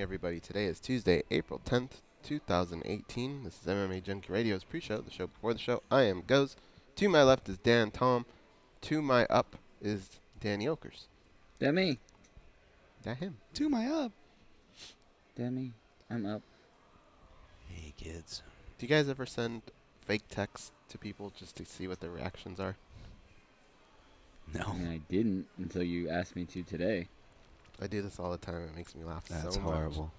Everybody, today is Tuesday, April 10th, 2018. This is MMA Junkie Radio's pre-show, the show before the show. I am Goz. To my left is Dan Tom. To my up is Danny Okers. That me. That him. To my up. That me. I'm up. Hey, kids. Do you guys ever send fake texts to people just to see what their reactions are? I No. mean, I didn't until you asked me to today. I do this all the time. It makes me laugh That's so much. horrible.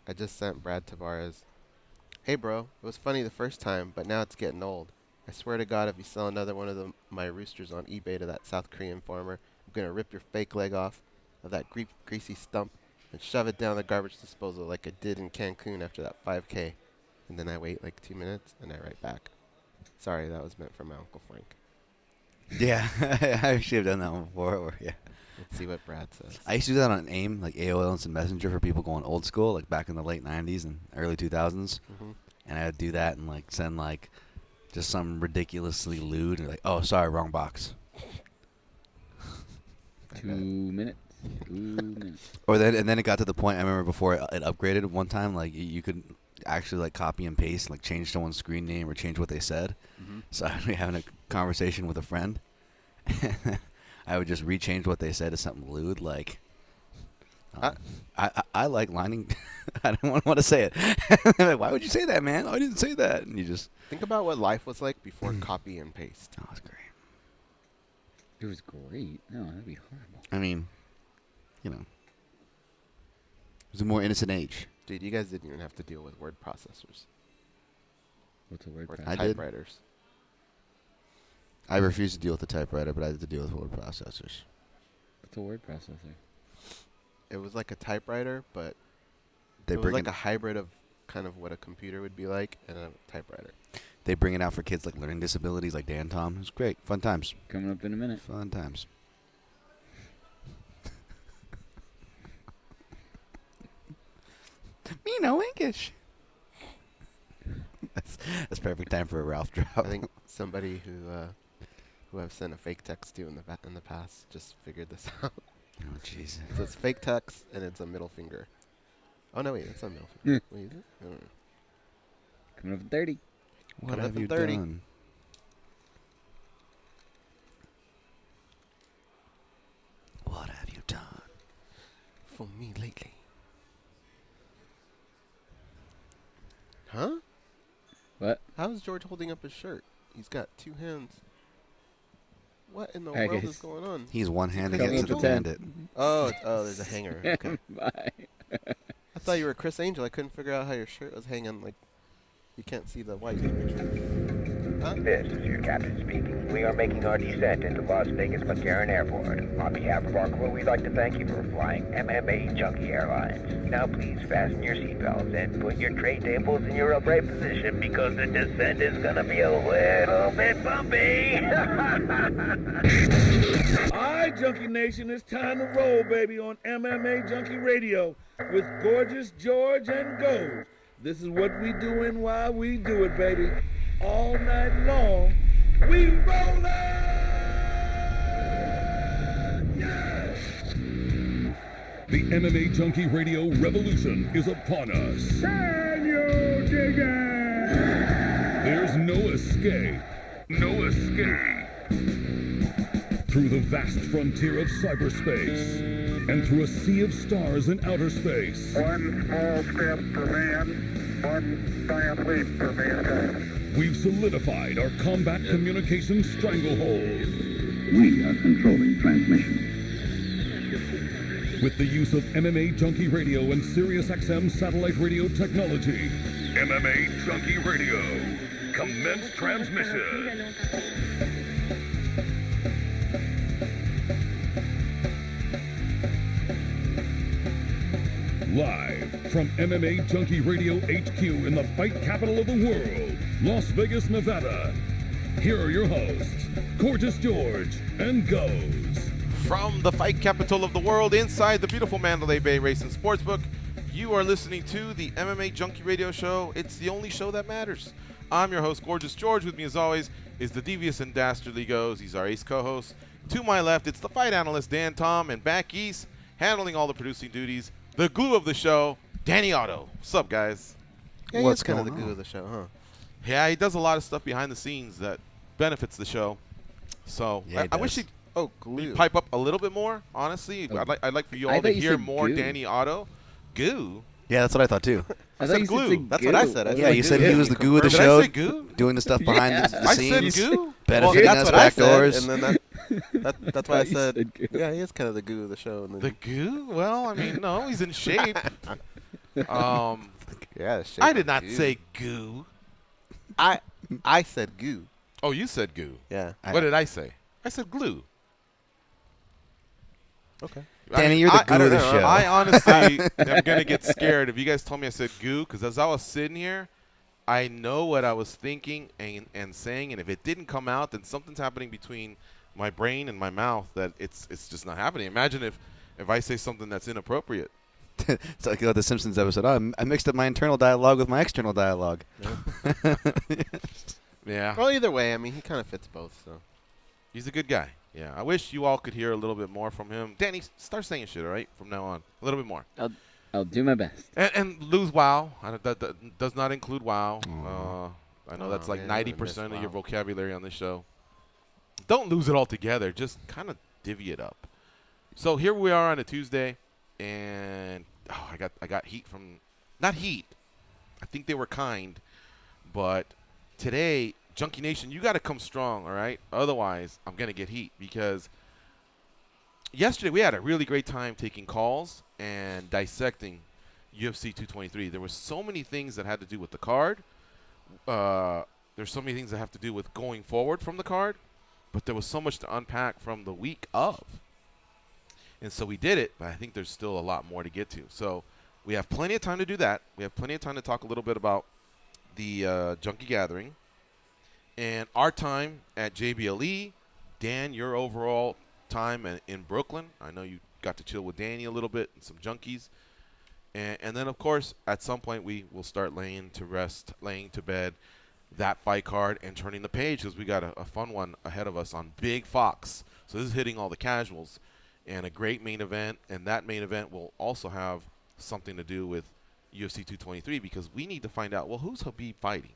I just sent Brad Tavares, "Hey bro, it was funny the first time, but now it's getting old. I swear to God, if you sell another one of my roosters on eBay to that South Korean farmer, I'm going to rip your fake leg off of that greasy stump and shove it down the garbage disposal like I did in Cancun after that 5K. And then I wait like 2 minutes and I write back, "Sorry, that was meant for my Uncle Frank." Yeah, I actually have done that one before. Yeah. Let's see what Brad says. I used to do that on AIM, like AOL Instant Messenger for people going old school, like back in the late 90s and early 2000s. Mm-hmm. And I would do that and like send like just some ridiculously lewd and like, oh, sorry, wrong box. 2 minutes. 2 minutes. Or then it got to the point, I remember before it upgraded one time, like you could actually like copy and paste, like change someone's screen name or change what they said. Mm-hmm. So I'd be having a conversation with a friend. I would just rechange what they said to something lewd, like, I like lining. I don't want to say it. Like, why would you say that, man? Oh, I didn't say that. And you just Think about what life was like before copy and paste. oh, it's great. It was great. No, that'd be horrible. I mean, you know, it was a more innocent age. Dude, you guys didn't even have to deal with word processors What's a word or I processor? did. typewriters. I refused to deal with the typewriter, but I had to deal with word processors. What's a word processor? It was like a typewriter, but They it was bring like it, a hybrid of kind of what a computer would be like and a typewriter. they bring it out for kids like learning disabilities, like Dan Tom. It was great, fun times, Coming up in a minute. fun times. Me no English. That's perfect time for a Ralph drop. I think somebody who I've sent a fake text to in the past just figured this out. Oh jeez. So it's fake text and it's a middle finger. Oh no, wait, it's not a middle finger. Wait, is it? I don't know. Coming up in 30. What Coming up have in you 30. done? What have you done? For me lately. Huh? What? How is George holding up his shirt? He's got two hands. What in the Hey, world guys. is going on? He's one-handed Coming against the up to 10. bandit. Oh, there's a hanger. Okay. Bye. I thought you were Chris Angel. I couldn't figure out how your shirt was hanging. Like, you can't see the white. Huh? This is your captain speaking. We are making our descent into Las Vegas McCarran Airport. On behalf of our crew, we'd like to thank you for flying MMA Junkie Airlines. Now please fasten your seatbelts and put your tray tables in your upright position because the descent is going to be a little bit bumpy. Alright, Junkie Nation, it's time to roll, baby, on MMA Junkie Radio with Gorgeous George and Gold. This is what we doing while we do it, baby. All night long, we rollin'! Yes! The MMA Junkie Radio revolution is upon us. Can you dig it? There's no escape. No escape. Through the vast frontier of cyberspace and through a sea of stars in outer space, One small step for man, one giant leap for mankind. we've solidified our combat communication stranglehold. We are controlling transmission. With the use of MMA Junkie Radio and SiriusXM satellite radio technology, MMA Junkie Radio, commence transmission. Live from MMA Junkie Radio HQ in the fight capital of the world, Las Vegas, Nevada. Here are your hosts, Gorgeous George and Goz. From the fight capital of the world, inside the beautiful Mandalay Bay Racing Sportsbook, you are listening to the MMA Junkie Radio Show. It's the only show that matters. I'm your host, Gorgeous George. With me, as always, is the devious and dastardly Goz. He's our ace co-host. To my left, it's the fight analyst, Dan Tom. And back east, handling all the producing duties, the glue of the show, Danny Otto. What's up, guys? Yeah, What's he's kind of the going goo on? of the show, huh? Yeah, he does a lot of stuff behind the scenes that benefits the show. So Yeah, he I wish does. he'd Oh, glue. pipe up a little bit more. Honestly, Oh. I'd like for you I all to thought you hear said more goo. Danny Otto. Goo. Yeah, that's what I thought too. I said thought you glue. said That's what I goo. said. I Yeah, said you said goo. he was the goo of the Did show, I say goo? doing the stuff behind Yeah. the I said scenes, goo. Well, benefiting that's us what I back said, doors. and then that's why I thought you said, said goo. yeah, he is kind of the goo of the show. And The then, goo? Well, I mean, no, he's in shape. yeah, the shape I of did not goo. say goo. I said goo. Oh, you said goo. Yeah. What did I say? I said glue. Okay. Danny, you're the I goo of the don't know. show. I honestly am going to get scared if you guys told me I said goo, because as I was sitting here, I know what I was thinking and saying, and if it didn't come out, then something's happening between my brain and my mouth that it's just not happening. Imagine if I say something that's inappropriate. It's like the Simpsons episode. Oh, I mixed up my internal dialogue with my external dialogue. Yeah. Well, either way, I mean, he kind of fits both. So He's a good guy. Yeah. I wish you all could hear a little bit more from him. Danny, start saying shit, all right, from now on. A little bit more. I'll do my best. And lose WoW. That does not include WoW. I know that's Oh, like man, I miss 90% of your WoW. vocabulary on this show. Don't lose it altogether. Just kind of divvy it up. So here we are on a Tuesday, and I got heat from – not heat. I think they were kind. But today, Junkie Nation, you got to come strong, all right? Otherwise, I'm going to get heat because yesterday we had a really great time taking calls and dissecting UFC 223. There were so many things that had to do with the card. There's so many things that have to do with going forward from the card. But there was so much to unpack from the week of. And so we did it, but I think there's still a lot more to get to. So we have plenty of time to do that. We have plenty of time to talk a little bit about the Junkie Gathering and our time at JBLE. Dan, your overall time in Brooklyn. I know you got to chill with Danny a little bit and some junkies. And then, of course, at some point we will start laying to bed that fight card and turning the page because we got a fun one ahead of us on Big Fox. So this is hitting all the casuals and a great main event. And that main event will also have something to do with UFC 223 because we need to find out, well, who's Khabib fighting?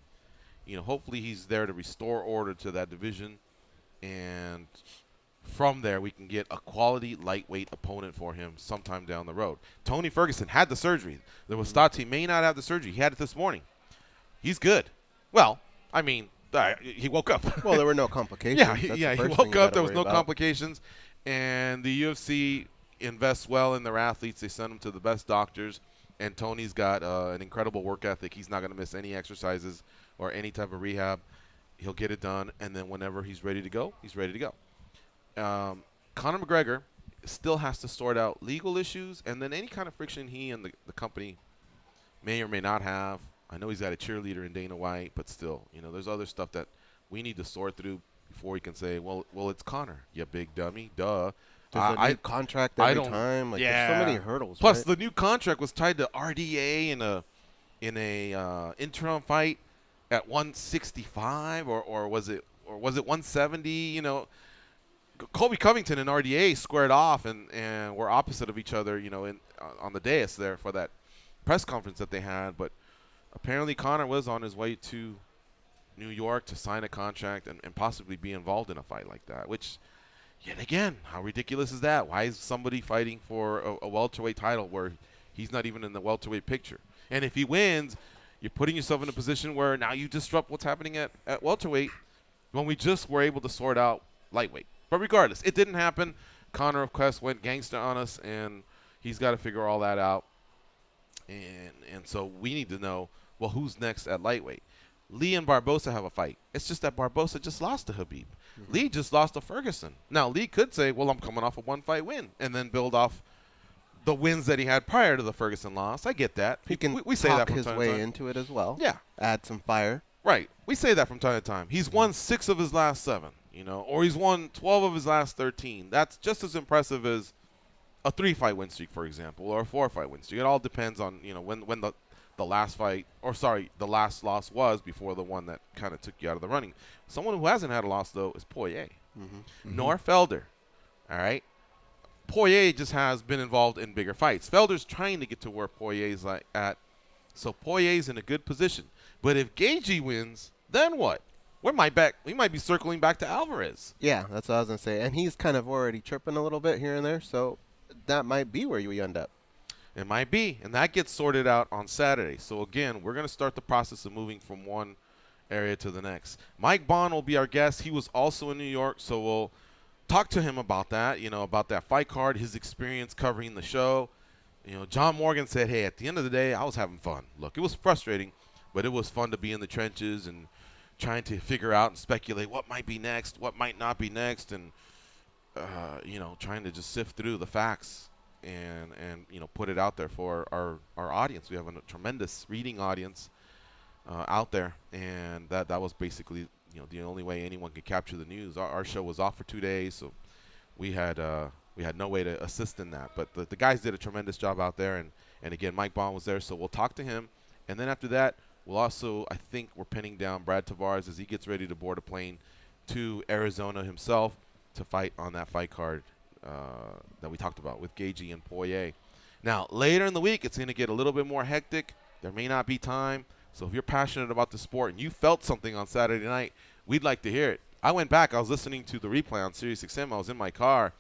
You know, hopefully he's there to restore order to that division. And from there, we can get a quality lightweight opponent for him sometime down the road. Tony Ferguson had the surgery. There was thoughts he may not have the surgery. He had it this morning. He's good. Well, I mean, he woke up. well, there were no complications. Yeah, That's the he first thing woke you up. gotta There was worry no about. complications. And the UFC invests well in their athletes. They send them to the best doctors. And Tony's got an incredible work ethic. He's not going to miss any exercises or any type of rehab. He'll get it done. And then whenever he's ready to go, he's ready to go. Conor McGregor still has to sort out legal issues and then any kind of friction he and the company may or may not have. I know he's got a cheerleader in Dana White, but still, you know, there's other stuff that we need to sort through before we can say, well, it's Conor, you big dummy, duh. There's a new contract every time. Like, there's so many hurdles. Plus, right? the new contract was tied to RDA in a interim fight at 165, or was it 170? You know, Colby Covington and RDA squared off and were opposite of each other. You know, on the dais there for that press conference that they had, but apparently Conor was on his way to New York to sign a contract and possibly be involved in a fight like that, which, yet again, how ridiculous is that? Why is somebody fighting for a welterweight title where he's not even in the welterweight picture? And if he wins, you're putting yourself in a position where now you disrupt what's happening at welterweight when we just were able to sort out lightweight. But regardless, it didn't happen. Conor, of course, went gangster on us, and he's got to figure all that out. And so we need to know, well, who's next at lightweight? Lee and Barbosa have a fight. It's just that Barbosa just lost to Khabib. Mm-hmm. Lee just lost to Ferguson. Now, Lee could say, well, I'm coming off a one-fight win, and then build off the wins that he had prior to the Ferguson loss. I get that. He can we say that talk from his time to way time. into it as well. Yeah. Add some fire. Right. We say that from time to time. He's won 6 of his last 7, you know, or he's won 12 of his last 13. That's just as impressive as a 3-fight win streak, for example, or a 4-fight win streak. It all depends on, you know, when the last fight, or sorry, the last loss was before the one that kind of took you out of the running. Someone who hasn't had a loss, though, is Poirier. Mm-hmm. Nor Felder. All right? Poirier just has been involved in bigger fights. Felder's trying to get to where Poirier's at, so Poirier's in a good position. But if Gaethje wins, then what? We might be circling back to Alvarez. Yeah, that's what I was going to say. And he's kind of already chirping a little bit here and there, so that might be where you end up. It might be, and that gets sorted out on Saturday. So, again, we're going to start the process of moving from one area to the next. Mike Bohn will be our guest. He was also in New York, so we'll talk to him about that, about that fight card, his experience covering the show. John Morgan said, hey, at the end of the day, I was having fun. Look, it was frustrating, but it was fun to be in the trenches and trying to figure out and speculate what might be next, what might not be next, and, trying to just sift through the facts and put it out there for our audience. We have a tremendous reading audience out there, and that was basically the only way anyone could capture the news. Our show was off for 2 days, so we had no way to assist in that. But the guys did a tremendous job out there, and again, Mike Bohn was there, so we'll talk to him. And then after that, we'll also, I think we're pinning down Brad Tavares as he gets ready to board a plane to Arizona himself to fight on that fight card that we talked about with Gaethje and Poirier. Now, later in the week, it's going to get a little bit more hectic. There may not be time. So if you're passionate about the sport and you felt something on Saturday night, we'd like to hear it. I went back. I was listening to the replay on SiriusXM. I was in my car,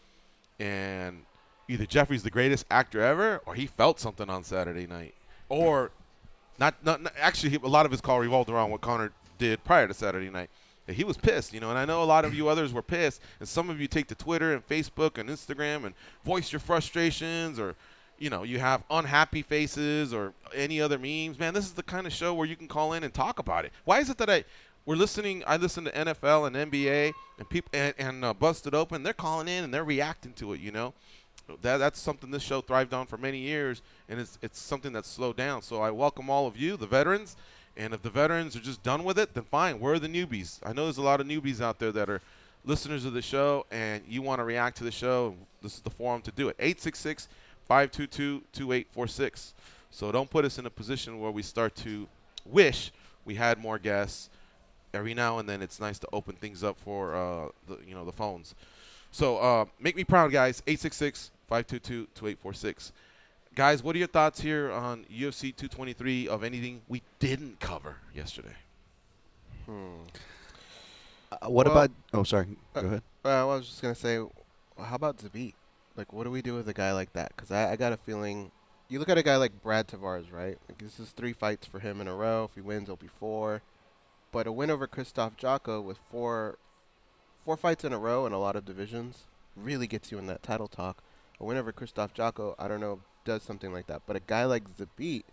and either Jeffrey's the greatest actor ever or he felt something on Saturday night. Or not actually, a lot of his call revolved around what Conor did prior to Saturday night. He was pissed, and I know a lot of you others were pissed, and some of you take to Twitter and Facebook and Instagram and voice your frustrations, or you have unhappy faces or any other memes. Man, this is the kind of show where you can call in and talk about it. Why is it that I listen to NFL and NBA and people and Busted Open, they're calling in and they're reacting to it, That's something this show thrived on for many years, and it's something that's slowed down. So I welcome all of you, the veterans. And if the veterans are just done with it, then fine. We're the newbies. I know there's a lot of newbies out there that are listeners of the show, and you want to react to the show. This is the forum to do it. 866-522-2846. So don't put us in a position where we start to wish we had more guests. Every now and then it's nice to open things up for the phones. So make me proud, guys. 866-522-2846. Guys, what are your thoughts here on UFC 223 of anything we didn't cover yesterday? What about – oh, sorry. Go ahead. I was just going to say, how about Zabit? Like, what do we do with a guy like that? Because I got a feeling – you look at a guy like Brad Tavares, right? Like, this is 3 fights for him in a row. If he wins, it'll be 4. But a win over Krzysztof Jotko with 4 fights in a row in a lot of divisions really gets you in that title talk. A win over Krzysztof Jotko, I don't know, does something like that. But a guy like Zabit,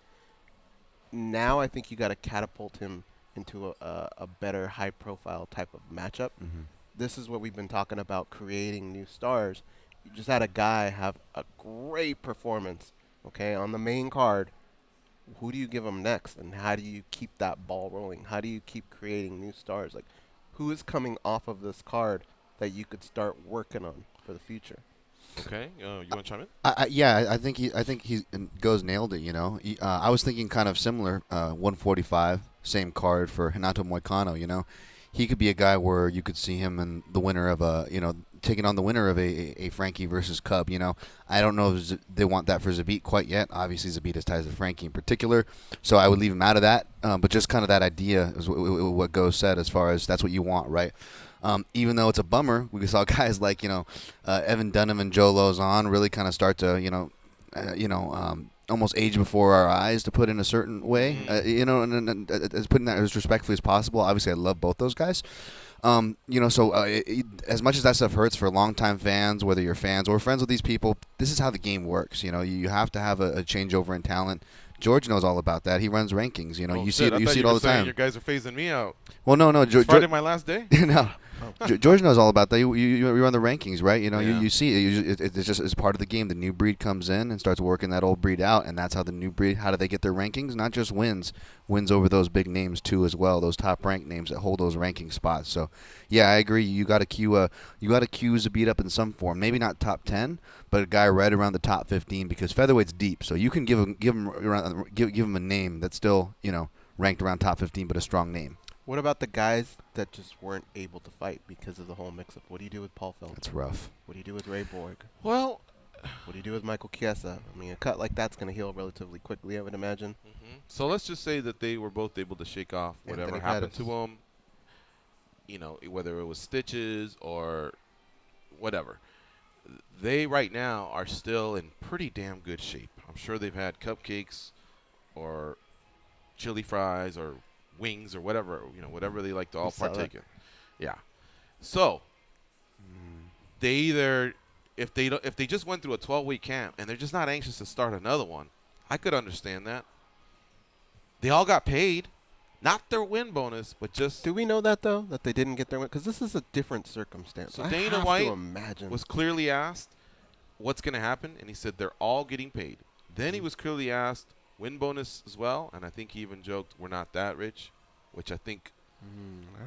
now I think you got to catapult him into a better high-profile type of matchup. Mm-hmm. This is what we've been talking about, creating new stars. You just had a guy have a great performance, okay, on the main card. Who do you give him next, and how do you keep that ball rolling? How do you keep creating new stars? Like, who is coming off of this card that you could start working on for the future? Okay, you want to chime in? I think he goes nailed it. I was thinking kind of similar. 145, same card for Renato Moicano. He could be a guy where you could see him in the winner of taking on the winner of a Frankie versus Cub. I don't know if they want that for Zabit quite yet. Obviously, Zabit has ties to Frankie in particular, so I would leave him out of that. But just kind of that idea is what Go said, as far as that's what you want, right? Even though it's a bummer, we saw guys like Evan Dunham and Joe Lozon really kind of start to almost age before our eyes, to put in a certain way, and as putting that as respectfully as possible. Obviously, I love both those guys. So as much as that stuff hurts for longtime fans, whether you're fans or friends with these people, this is how the game works. You have to have a changeover in talent. George knows all about that. He runs rankings. You see it all the time. You guys are phasing me out. Well, no. Friday, my last day. No. George knows all about that. You run the rankings, right? Yeah. You see it. It's just it's part of the game. The new breed comes in and starts working that old breed out, and that's how the new breed. How do they get their rankings? Not just wins over those big names too, as well. Those top ranked names that hold those ranking spots. So, yeah, I agree. You got to queue Zabit up in some form. Maybe not top 10, but a guy right around the top 15, because featherweight's deep. So you can give him a name that's still ranked around top 15, but a strong name. What about the guys that just weren't able to fight because of the whole mix-up? What do you do with Paul Felder? That's rough. What do you do with Ray Borg? Well, What do you do with Michael Chiesa? I mean, a cut like that's going to heal relatively quickly, I would imagine. So let's just say that they were both able to shake off whatever Anthony happened Pettis. to them. You know, whether it was stitches or whatever. They right now are still in pretty damn good shape. I'm sure they've had cupcakes or chili fries or wings or whatever, whatever they like to all partake in. Yeah. So they either if they just went through a 12-week camp and they're just not anxious to start another one, I could understand that. They all got paid, not their win bonus, but just. Do we know that though? That they didn't get their win? Because this is a different circumstance. So I Dana have White to imagine. was clearly asked what's going to happen, and he said they're all getting paid. Then he was clearly asked win bonus as well, and I think he even joked we're not that rich, which I think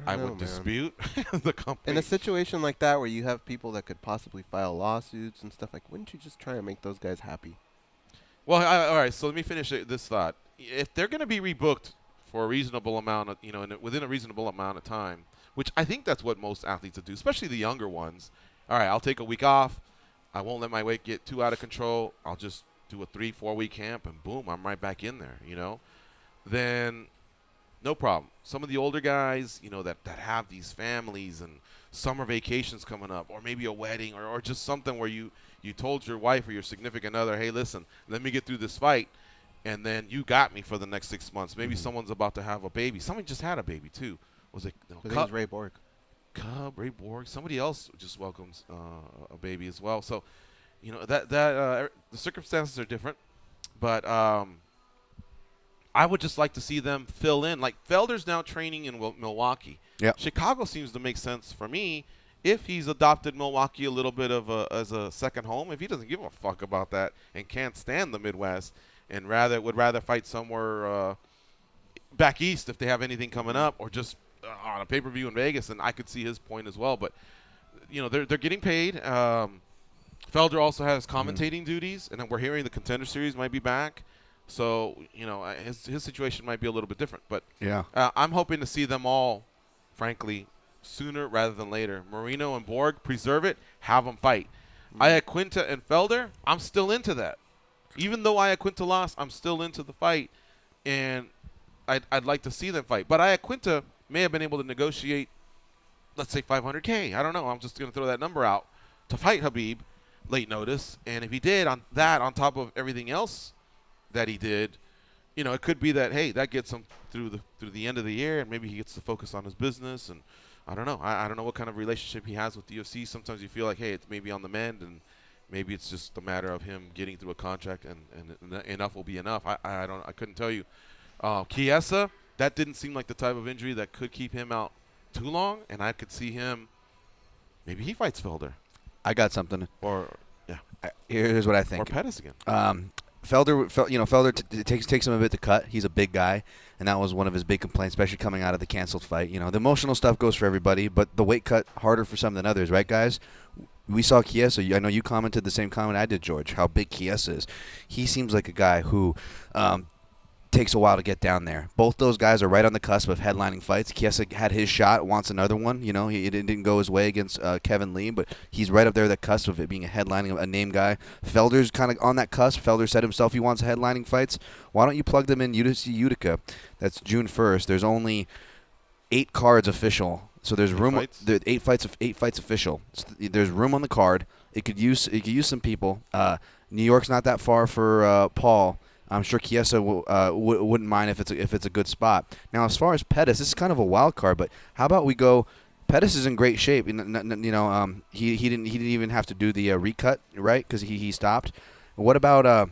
I would dispute the company. In a situation like that where you have people that could possibly file lawsuits and stuff, like, wouldn't you just try and make those guys happy? Well, all right, so let me finish this thought. If they're going to be rebooked for a reasonable amount of, within a reasonable amount of time, which I think that's what most athletes would do, especially the younger ones. All right, I'll take a week off. I won't let my weight get too out of control. I'll just do a 3-4 week camp, and boom, I'm right back in there, Then no problem. Some of the older guys, that have these families and summer vacations coming up, or maybe a wedding, or just something where you told your wife or your significant other, hey, listen, let me get through this fight, and then you got me for the next 6 months. Maybe someone's about to have a baby. Someone just had a baby, too. Was it Ray Borg. Ray Borg. Somebody else just welcomes a baby as well. So, the circumstances are different. But I would just like to see them fill in. Like, Felder's now training in Milwaukee. Yep. Chicago seems to make sense for me if he's adopted Milwaukee a little bit as a second home. If he doesn't give a fuck about that and can't stand the Midwest and would rather fight somewhere back east if they have anything coming up, or just on a pay-per-view in Vegas, then I could see his point as well. But, they're getting paid. Felder also has commentating duties, and then we're hearing the Contender Series might be back. So, his situation might be a little bit different. But Yeah. I'm hoping to see them all, frankly, sooner rather than later. Marino and Borg, preserve it, have them fight. Iaquinta and Felder, I'm still into that. Even though Iaquinta lost, I'm still into the fight, and I'd like to see them fight. But Iaquinta may have been able to negotiate, let's say, $500K. I don't know. I'm just going to throw that number out to fight Khabib late notice. And if he did on top of everything else that he did, it could be that, hey, that gets him through the end of the year, and maybe he gets to focus on his business. And I don't know. I don't know what kind of relationship he has with the UFC. Sometimes you feel like, hey, it's maybe on the mend, and maybe it's just a matter of him getting through a contract, and enough will be enough. I couldn't tell you. Chiesa, that didn't seem like the type of injury that could keep him out too long, and I could see him. Maybe he fights Felder. I got something. Or here's what I think. Or Pettis again. Felder takes him a bit to cut. He's a big guy, and that was one of his big complaints, especially coming out of the canceled fight. The emotional stuff goes for everybody, but the weight cut harder for some than others, right, guys? We saw Chiesa. I know you commented the same comment I did, George, how big Chiesa is. He seems like a guy who takes a while to get down there. Both those guys are right on the cusp of headlining fights. Chiesa had his shot, wants another one. It didn't go his way against Kevin Lee, but he's right up there at the cusp of it being a headlining, a name guy. Felder's kind of on that cusp. Felder said himself he wants headlining fights. Why don't you plug them in UFC Utica? That's June 1st. There's only 8 cards official. So there's room. There 8 fights official. There's room on the card. It could use some people. New York's not that far for Paul. I'm sure Chiesa wouldn't mind if it's a good spot. Now, as far as Pettis, this is kind of a wild card, but how about we go? Pettis is in great shape. He didn't even have to do the recut, right? Because he stopped. What about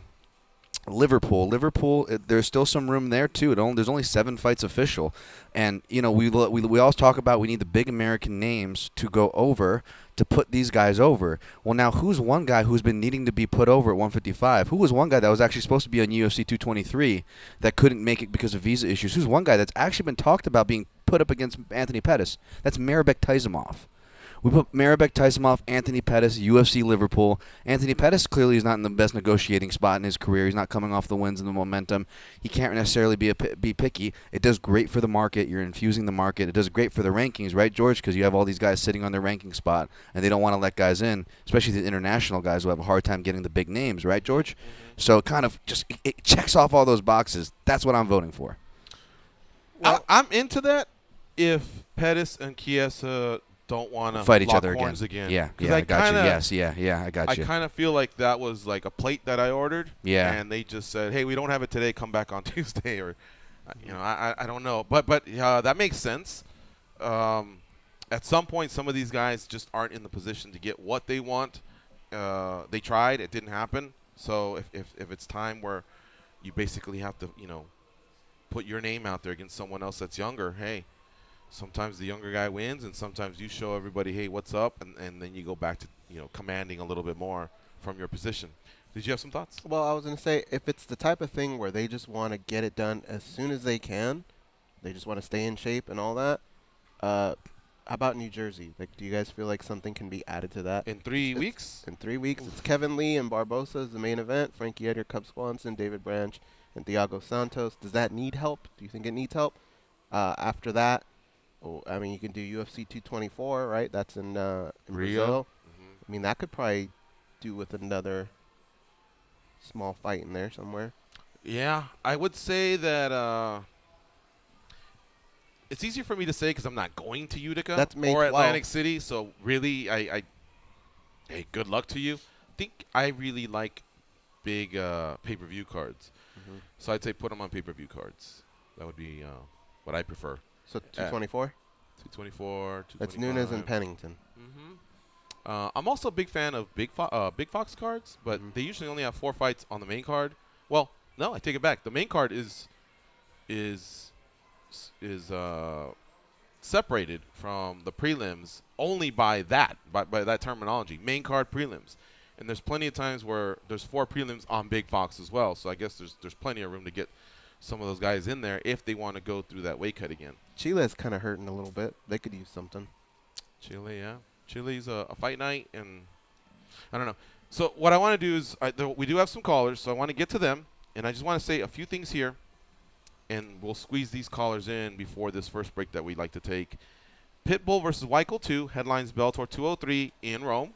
Liverpool? There's still some room there too. There's only 7 fights official, and we always talk about we need the big American names to go over to put these guys over. Well, now who's one guy who's been needing to be put over at 155? Who was one guy that was actually supposed to be on UFC 223 that couldn't make it because of visa issues? Who's one guy that's actually been talked about being put up against Anthony Pettis? That's Marbek Taisumov. We put Maribek Taisimov, Anthony Pettis, UFC Liverpool. Anthony Pettis clearly is not in the best negotiating spot in his career. He's not coming off the wins and the momentum. He can't necessarily be picky. It does great for the market. You're infusing the market. It does great for the rankings, right, George? Because you have all these guys sitting on their ranking spot, and they don't want to let guys in, especially the international guys who have a hard time getting the big names, right, George? So it kind of just it checks off all those boxes. That's what I'm voting for. Well, I'm into that if Pettis and Chiesa don't want to Fight each lock other horns again. again. Yeah, I got you. Yes, yeah, I got you. I kind of feel like that was like a plate that I ordered. Yeah. And they just said, hey, we don't have it today. Come back on Tuesday. Or, I don't know. But that makes sense. At some point, some of these guys just aren't in the position to get what they want. They tried. It didn't happen. So if it's time where you basically have to, put your name out there against someone else that's younger, hey, sometimes the younger guy wins, and sometimes you show everybody, hey, what's up, and then you go back to, commanding a little bit more from your position. Did you have some thoughts? Well, I was going to say, if it's the type of thing where they just want to get it done as soon as they can, they just want to stay in shape and all that, how about New Jersey? Like, do you guys feel like something can be added to that? In 3 weeks? In 3 weeks. It's Kevin Lee and Barbosa is the main event. Frankie Edgar, Cub Swanson, David Branch, and Thiago Santos. Does that need help? Do you think it needs help? After that, you can do UFC 224, right? That's in Rio. Brazil. I mean, that could probably do with another small fight in there somewhere. Yeah, I would say that it's easier for me to say because I'm not going to Utica That's May or 12th. Atlantic City. So really, hey, good luck to you. I think I really like big pay-per-view cards. So I'd say put them on pay-per-view cards. That would be what I prefer. So 224? 224, 225. That's Nunes and Pennington. I'm also a big fan of Big Fox cards, but they usually only have 4 fights on the main card. Well, no, I take it back. The main card is separated from the prelims only by that terminology. Main card prelims. And there's plenty of times where there's 4 prelims on Big Fox as well. So I guess there's plenty of room to get some of those guys in there if they want to go through that weight cut again. Chile's kind of hurting a little bit. They could use something. Chile, yeah. Chile's a fight night, and I don't know. So what I want to do is we do have some callers, so I want to get to them, and I just want to say a few things here, and we'll squeeze these callers in before this first break that we'd like to take. Pitbull versus Weichel 2, headlines Bellator 203 in Rome.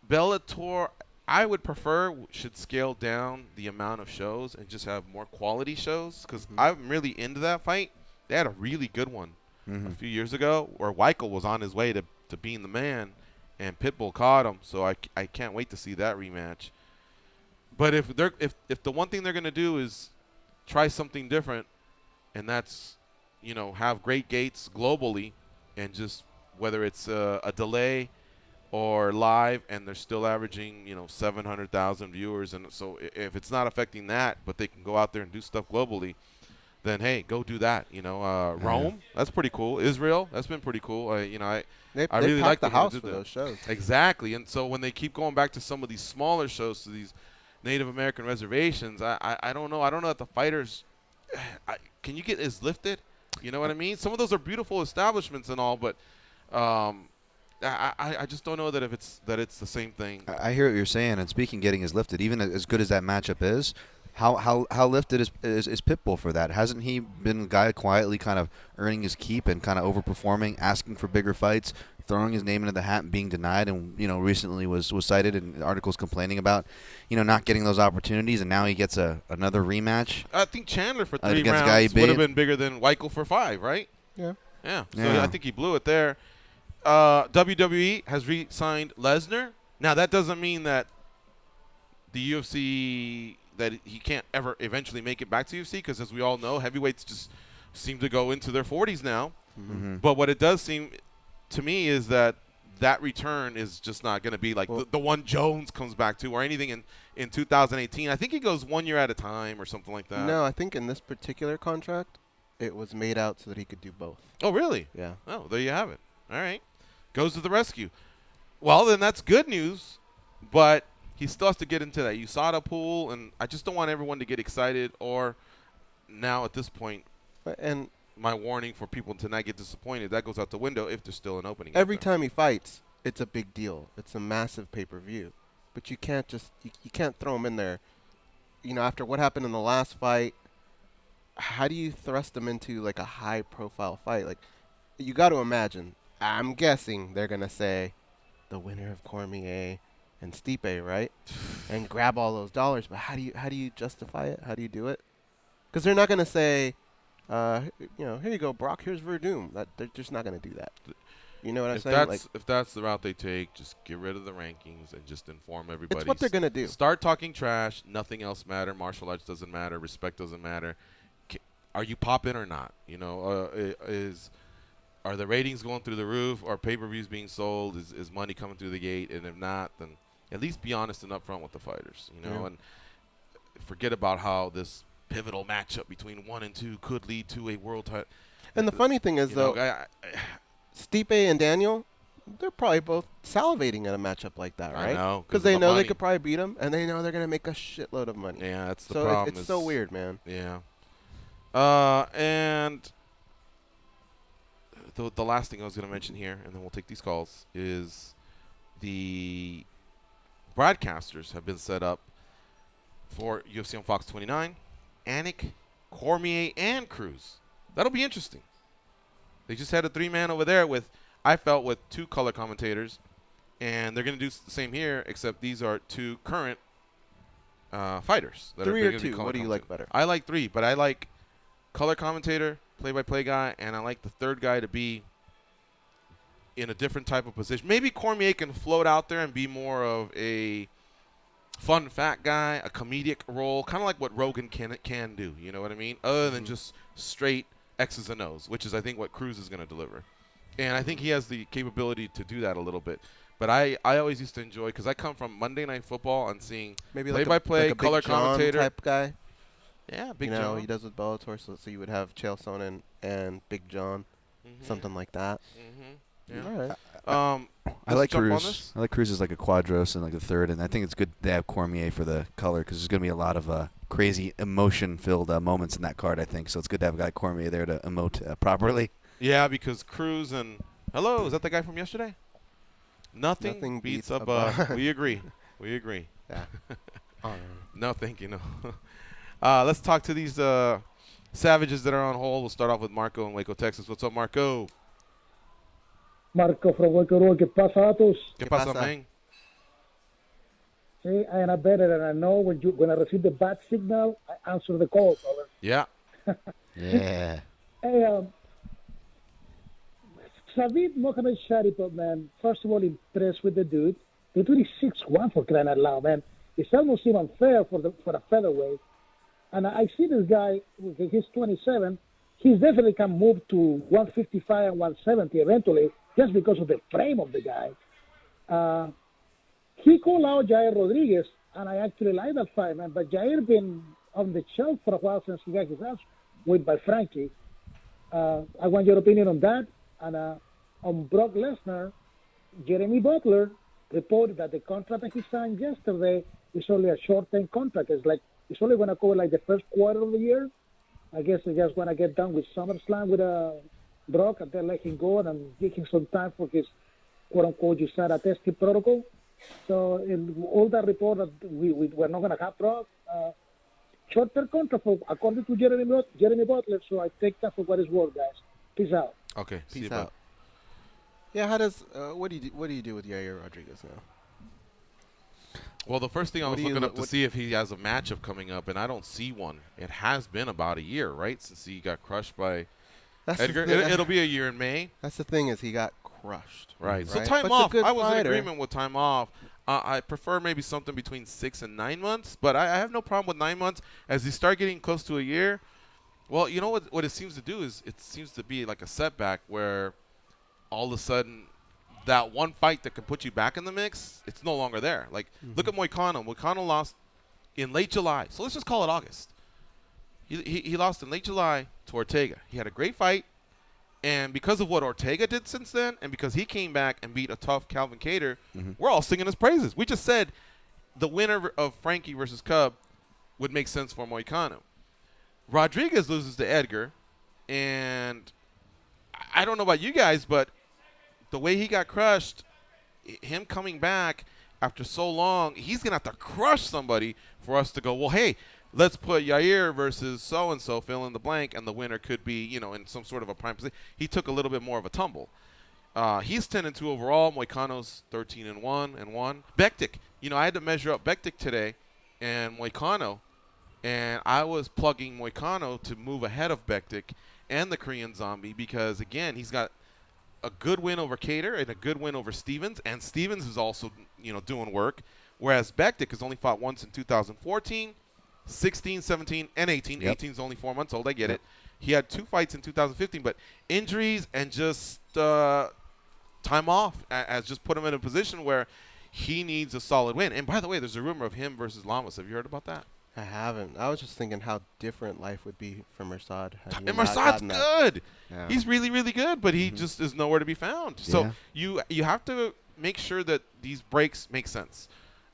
Bellator, I would prefer, should scale down the amount of shows and just have more quality shows because I'm really into that fight. They had a really good one a few years ago where Weichel was on his way to being the man and Pitbull caught him. So I can't wait to see that rematch. But if the one thing they're going to do is try something different, and that's, have great gates globally and just whether it's a delay or live, and they're still averaging, 700,000 viewers. And so if it's not affecting that, but they can go out there and do stuff globally, then, hey, go do that. Rome, that's pretty cool. Israel, that's been pretty cool. I really like the house for those shows. Exactly. And so when they keep going back to some of these smaller shows, to these Native American reservations, I don't know. I don't know that the fighters can you get as lifted? You know what I mean? Some of those are beautiful establishments and all, but I just don't know that it's the same thing. I hear what you're saying, and speaking getting is lifted, even as good as that matchup is, how lifted is Pitbull for that? Hasn't he been a guy quietly kind of earning his keep and kind of overperforming, asking for bigger fights, throwing his name into the hat and being denied, and recently was cited in articles complaining about not getting those opportunities, and now he gets another rematch. I think Chandler for 3 against rounds would have been bigger than Weichel for 5, right? Yeah. Yeah. So I think he blew it there. WWE has re-signed Lesnar. Now that doesn't mean that the UFC that he can't ever eventually make it back to UFC, because as we all know, heavyweights just seem to go into their 40s now. But what it does seem to me is that return is just not going to be like the one Jones comes back to or anything in 2018. I think he goes 1 year at a time or something like that. No, I think in this particular contract, it was made out so that he could do both. Oh, really? Yeah. Oh, there you have it. All right. Goes to the rescue. Well, then that's good news, but he still has to get into that USADA pool, and I just don't want everyone to get excited or now at this point. And my warning for people to not get disappointed, that goes out the window if there's still an opening. Every time he fights, it's a big deal. It's a massive pay-per-view. But you can't just you can't throw him in there. You know, after what happened in the last fight, how do you thrust him into like a high-profile fight? Like, you got to imagine. I'm guessing they're gonna say, the winner of Cormier and Stipe, right? And grab all those dollars. But how do you justify it? How do you do it? Because they're not gonna say, here you go, Brock. Here's Verdum. They're just not gonna do that. You know what I'm saying? If that's the route they take, just get rid of the rankings and just inform everybody. It's what they're gonna do. Start talking trash. Nothing else matter. Martial arts doesn't matter. Respect doesn't matter. Are you popping or not? You know, are the ratings going through the roof? Are pay-per-views being sold? Is money coming through the gate? And if not, then at least be honest and upfront with the fighters. You know, and forget about how this pivotal matchup between 1 and 2 could lead to a world title. And the funny thing is, though, Stipe and Daniel, they're probably both salivating at a matchup like that, right? I know. Because they know they could probably beat him, and they know they're going to make a shitload of money. Yeah, that's the problem. It's so weird, man. Yeah. And the last thing I was going to mention here, and then we'll take these calls, is the broadcasters have been set up for UFC on Fox 29, Anik, Cormier, and Cruz. That'll be interesting. They just had a 3-man over there with 2 color commentators, and they're going to do the same here, except these are 2 current fighters. 3 or 2? What do you like better? I like 3, but I like color commentator, play-by-play guy, and I like the third guy to be in a different type of position. Maybe Cormier can float out there and be more of a fun fat guy, a comedic role, kind of like what Rogan can do. You know what I mean? Other than just straight X's and O's, which is I think what Cruz is going to deliver. And I think he has the capability to do that a little bit. But I always used to enjoy, because I come from Monday Night Football and seeing maybe play-by-play, like a color Big John commentator type guy. Yeah, Big John. John. He does with Bellator, so you would have Chael Sonnen and Big John, something like that. Yeah. All right. I like Cruz. I like Cruz as like a Quadros and like a third, and I think it's good to have Cormier for the color because there's going to be a lot of crazy emotion-filled moments in that card, I think. So it's good to have a guy Cormier there to emote properly. Yeah, because Cruz and is that the guy from yesterday? Nothing beats a bug. We agree. Yeah. No, thank you. No. Let's talk to these savages that are on hold. We'll start off with Marco in Waco, Texas. What's up, Marco? Marco from Waco, ¿qué pasa, Atos? ¿Qué pasa, man? See, I am better, and I know when I receive the bad signal, I answer the call, brother. Yeah. Yeah. Hey, Savit Mohamed Sharipov, man, first of all, impressed with the dude. The dude is 6'1" for crying out loud, man. It's almost even fair for a featherweight. And I see this guy, he's 27, he definitely can move to 155 and 170 eventually, just because of the frame of the guy. He called out Jair Rodriguez, and I actually like that fight, man. But Jair been on the shelf for a while since he got his ass whipped by Frankie. I want your opinion on that. And on Brock Lesnar, Jeremy Butler reported that the contract that he signed yesterday is only a short-term contract. It's only going to cover like the first quarter of the year. I guess they just want to get done with SummerSlam with Brock and then let him go and give him some time for his quote-unquote USADA testing protocol. So in all that report that we're not going to have Brock, short-term contract according to Jeremy Butler. So I take that for what it's worth, guys. Peace out. Okay, Peace out. Yeah, how does what do you do with Yair Rodriguez now? Well, the first thing I was looking up to see if he has a matchup coming up, and I don't see one. It has been about a year, right, since he got crushed by Edgar. It'll be a year in May. That's the thing, is he got crushed. Right. So time off. I was in agreement with time off. I prefer maybe something between 6 and 9 months, but I have no problem with 9 months. As you start getting close to a year, well, you know what it seems to do is it seems to be like a setback where all of a sudden that one fight that can put you back in the mix, it's no longer there. Like, look at Moicano. Moicano lost in late July. So let's just call it August. He lost in late July to Ortega. He had a great fight. And because of what Ortega did since then, and because he came back and beat a tough Calvin Kattar, we're all singing his praises. We just said the winner of Frankie versus Cub would make sense for Moicano. Rodriguez loses to Edgar, And I don't know about you guys, but the way he got crushed, him coming back after so long, he's going to have to crush somebody for us to go, well, hey, let's put Yair versus so-and-so, fill in the blank, and the winner could be, in some sort of a prime position. He took a little bit more of a tumble. He's 10-2 overall. Moicano's 13-1. Bektik, I had to measure up Bektik today and Moicano, and I was plugging Moicano to move ahead of Bektik and the Korean Zombie because, again, he's got a good win over Cater and a good win over Stevens, and Stevens is also, doing work, whereas Bektik has only fought once in 2014, 16, 17, and 18. Yep. 18's only 4 months old. I get it. He had 2 fights in 2015, but injuries and just time off has just put him in a position where he needs a solid win. And by the way, there's a rumor of him versus Lamas. Have you heard about that? I haven't. I was just thinking how different life would be for Mersad. And Mersad's good. Yeah. He's really, really good, but he just is nowhere to be found. So Yeah. you have to make sure that these breaks make sense.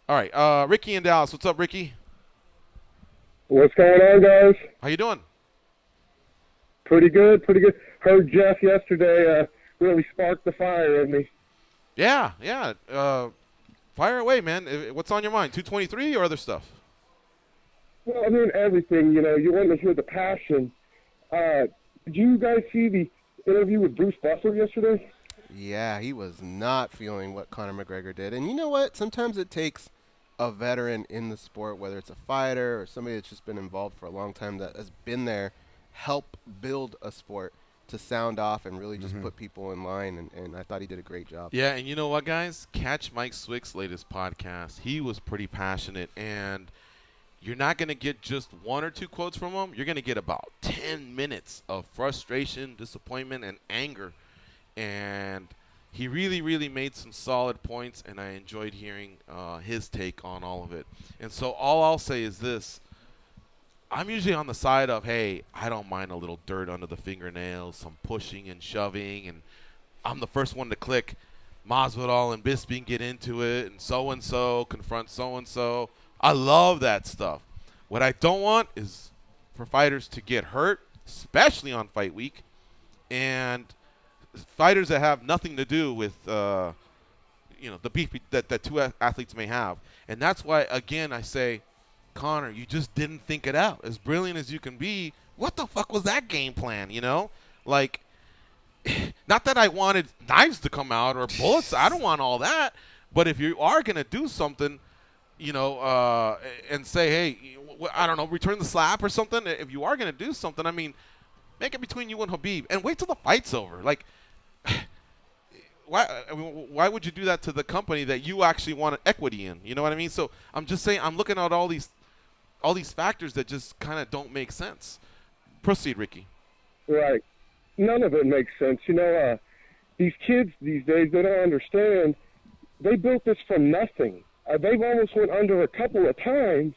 All right, Ricky in Dallas. What's up, Ricky? What's going on, guys? How you doing? Pretty good. Heard Jeff yesterday really sparked the fire in me. Yeah. Fire away, man. What's on your mind? 223 or other stuff? Well, I mean, everything, you want to hear the passion. Did you guys see the interview with Bruce Buffer yesterday? Yeah, he was not feeling what Conor McGregor did. And you know what? Sometimes it takes a veteran in the sport, whether it's a fighter or somebody that's just been involved for a long time that has been there, help build a sport to sound off and really just put people in line. And I thought he did a great job. Yeah, and you know what, guys? Catch Mike Swick's latest podcast. He was pretty passionate, and you're not going to get just 1 or 2 quotes from him. You're going to get about 10 minutes of frustration, disappointment, and anger. And he really, really made some solid points, and I enjoyed hearing his take on all of it. And so all I'll say is this. I'm usually on the side of, hey, I don't mind a little dirt under the fingernails, some pushing and shoving, and I'm the first one to click Masvidal and Bisping get into it, and so-and-so confront so-and-so. I love that stuff. What I don't want is for fighters to get hurt, especially on fight week, and fighters that have nothing to do with the beef that 2 athletes may have. And that's why, again, I say, Conor, you just didn't think it out. As brilliant as you can be, what the fuck was that game plan, Like, not that I wanted knives to come out or bullets. I don't want all that. But if you are going to do something, and say, hey, I don't know, return the slap or something. If you are going to do something, I mean, make it between you and Khabib and wait till the fight's over. Like, why would you do that to the company that you actually want equity in? You know what I mean? So I'm just saying, I'm looking at all these factors that just kind of don't make sense. Proceed, Ricky. Right. None of it makes sense. These kids these days, they don't understand. They built this from nothing. They've almost went under a couple of times,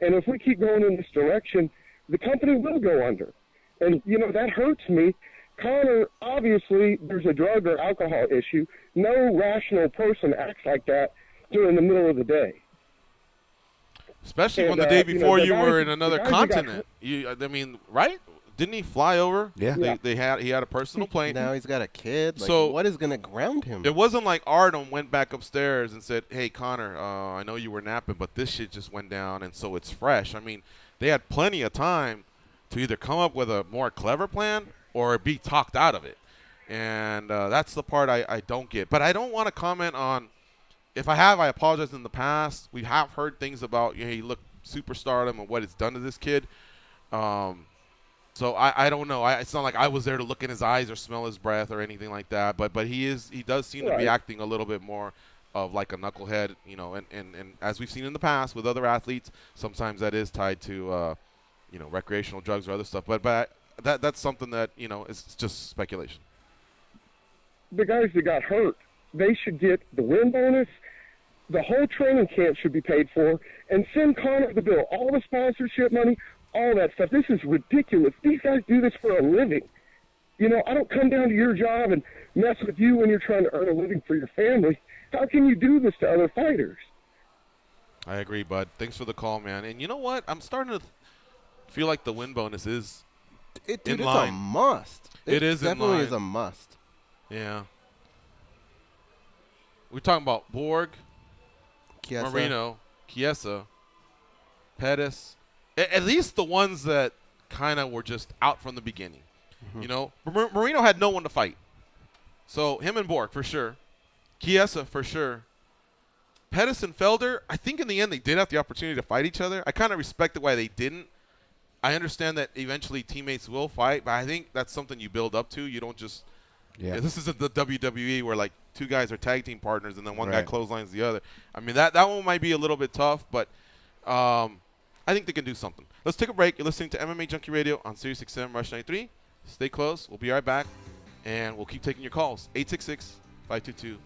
and if we keep going in this direction, the company will go under. And, that hurts me. Conor, obviously, there's a drug or alcohol issue. No rational person acts like that during the middle of the day. Especially when the day before you were in another continent. Right? Didn't he fly over? Yeah. He had a personal plane. Now he's got a kid. Like, So what is going to ground him? It wasn't like Artem went back upstairs and said, hey, Conor, I know you were napping, but this shit just went down, and so it's fresh. I mean, they had plenty of time to either come up with a more clever plan or be talked out of it. And that's the part I don't get. But I don't want to comment on – if I have, I apologize in the past. We have heard things about, hey, look, superstardom and what it's done to this kid. So I don't know. It's not like I was there to look in his eyes or smell his breath or anything like that. But he does seem to be acting a little bit more of like a knucklehead, and as we've seen in the past with other athletes, sometimes that is tied to recreational drugs or other stuff. But that's something that is just speculation. The guys that got hurt, they should get the win bonus. The whole training camp should be paid for, and send Conor the bill. All the sponsorship money, all that stuff. This is ridiculous. These guys do this for a living. I don't come down to your job and mess with you when you're trying to earn a living for your family. How can you do this to other fighters? I agree, bud. Thanks for the call, man. And you know what? I'm starting to feel like the win bonus is Dude, in it's a line. must. It is in definitely line. is a must. Yeah. We're talking about Borg, Chiesa. Marino, Chiesa, Pettis. At least the ones that kind of were just out from the beginning. Mm-hmm. You know, Marino had no one to fight. So him and Borg for sure. Chiesa for sure. Pettis and Felder, I think in the end they did have the opportunity to fight each other. I kind of respected why they didn't. I understand that eventually teammates will fight, but I think that's something you build up to. You don't just this isn't the WWE where like two guys are tag team partners and then one guy clotheslines the other. I mean that one might be a little bit tough, but I think they can do something. Let's take a break. You're listening to MMA Junkie Radio on Sirius XM Rush 93. Stay close. We'll be right back, and we'll keep taking your calls. 866-522-2846.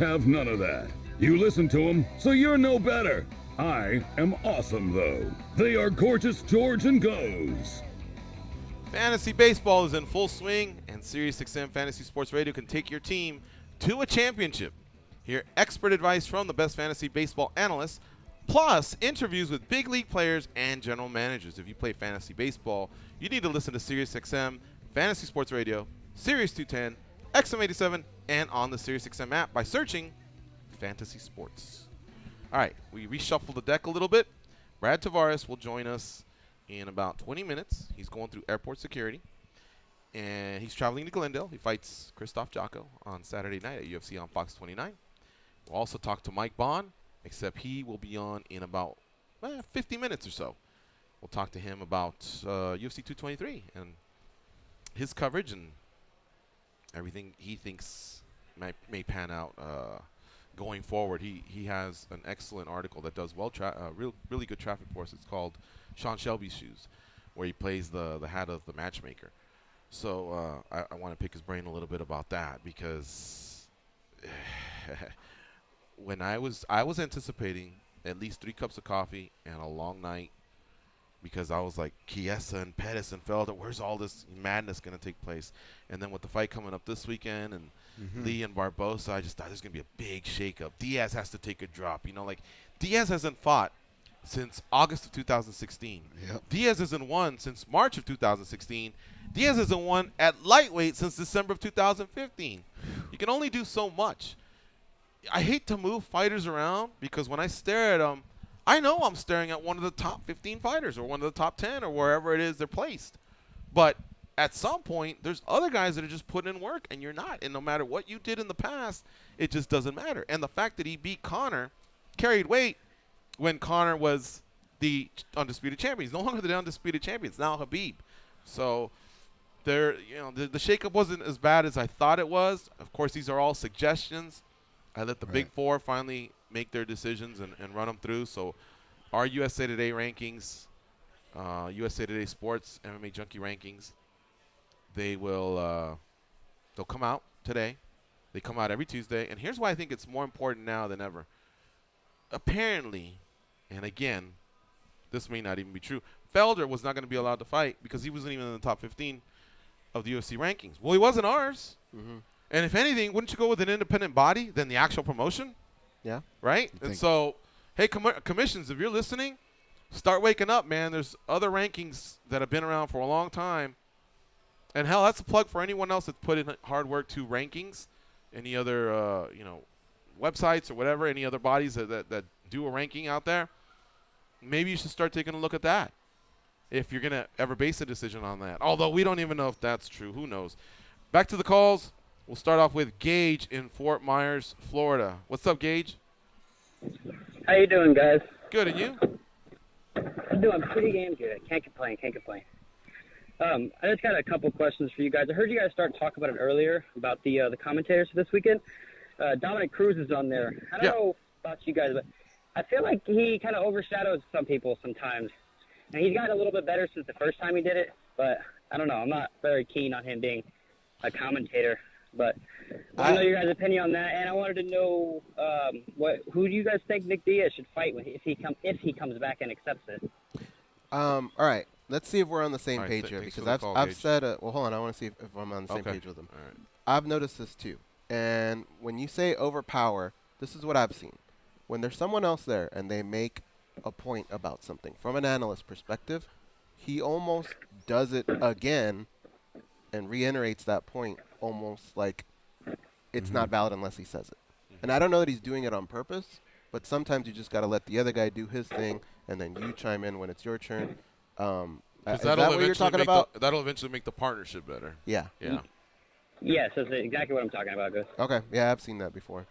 have none of that. You listen to them, so you're no better. I am awesome, though. They are Gorgeous George and Goes. Fantasy baseball is in full swing, and SiriusXM Fantasy Sports Radio can take your team to a championship. Hear expert advice from the best fantasy baseball analysts, plus interviews with big league players and general managers. If you play fantasy baseball, you need to listen to SiriusXM Fantasy Sports Radio, Sirius 210, XM87, and on the SiriusXM app by searching Fantasy Sports. All right, we reshuffled the deck a little bit. Brad Tavares will join us in about 20 minutes. He's going through airport security, and he's traveling to Glendale. He fights Christoph Jocko on Saturday night at UFC on Fox 29. We'll also talk to Mike Bohn, except he will be on in about 50 minutes or so. We'll talk to him about UFC 223 and his coverage and everything he thinks may pan out going forward. He has an excellent article that does really good traffic for us. It's called Sean Shelby's Shoes, where he plays the hat of the matchmaker. So I want to pick his brain a little bit about that, because when I was anticipating at least 3 cups of coffee and a long night, because I was like, Chiesa and Pettis and Felder, where's all this madness going to take place? And then with the fight coming up this weekend and Lee and Barbosa, I just thought there's going to be a big shakeup. Diaz has to take a drop. Diaz hasn't fought since August of 2016. Yep. Diaz hasn't won since March of 2016. Diaz hasn't won at lightweight since December of 2015. You can only do so much. I hate to move fighters around, because when I stare at them, I know I'm staring at one of the top 15 fighters or one of the top 10 or wherever it is they're placed. But at some point, there's other guys that are just putting in work, and you're not. And no matter what you did in the past, it just doesn't matter. And the fact that he beat Conor, carried weight, when Conor was the undisputed champion. He's no longer the undisputed champion. It's now Khabib. So the shakeup wasn't as bad as I thought it was. Of course, these are all suggestions. I let the Big Four finally make their decisions and run them through. So our USA Today rankings, USA Today Sports, MMA Junkie rankings, they'll come out today. They come out every Tuesday. And here's why I think it's more important now than ever. Apparently, and again, this may not even be true, Felder was not going to be allowed to fight because he wasn't even in the top 15 of the UFC rankings. Well, he wasn't ours. Mm-hmm. And if anything, wouldn't you go with an independent body than the actual promotion? Yeah. Right? And so, hey, commissions, if you're listening, start waking up, man. There's other rankings that have been around for a long time. And hell, that's a plug for anyone else that's put in hard work to rankings, any other, websites or whatever, any other bodies that do a ranking out there. Maybe you should start taking a look at that if you're going to ever base a decision on that. Although we don't even know if that's true. Who knows? Back to the calls. We'll start off with Gage in Fort Myers, Florida. What's up, Gage? How you doing, guys? Good, and you? I'm doing pretty damn good. Can't complain. I just got a couple questions for you guys. I heard you guys start talking about it earlier, about the commentators for this weekend. Dominic Cruz is on there. I don't know about you guys, but I feel like he kind of overshadows some people sometimes. And he's gotten a little bit better since the first time he did it, but I don't know. I'm not very keen on him being a commentator. But I want to know your guys' opinion on that, and I wanted to know who do you guys think Nick Diaz should fight if he comes back and accepts it? All right. Let's see if we're on the same page here, because I've said well, hold on. I want to see if I'm on the same page with him. All right. I've noticed this too. And when you say overpower, this is what I've seen. When there's someone else there and they make a point about something, from an analyst perspective, he almost does it again and reiterates that point almost like it's not valid unless he says it. And I don't know that he's doing it on purpose, but sometimes you just got to let the other guy do his thing, and then you chime in when it's your turn. Is that what you're talking about? That'll eventually make the partnership better. Yeah. Yeah. Yes, that's exactly what I'm talking about, Gus. Okay. Yeah, I've seen that before.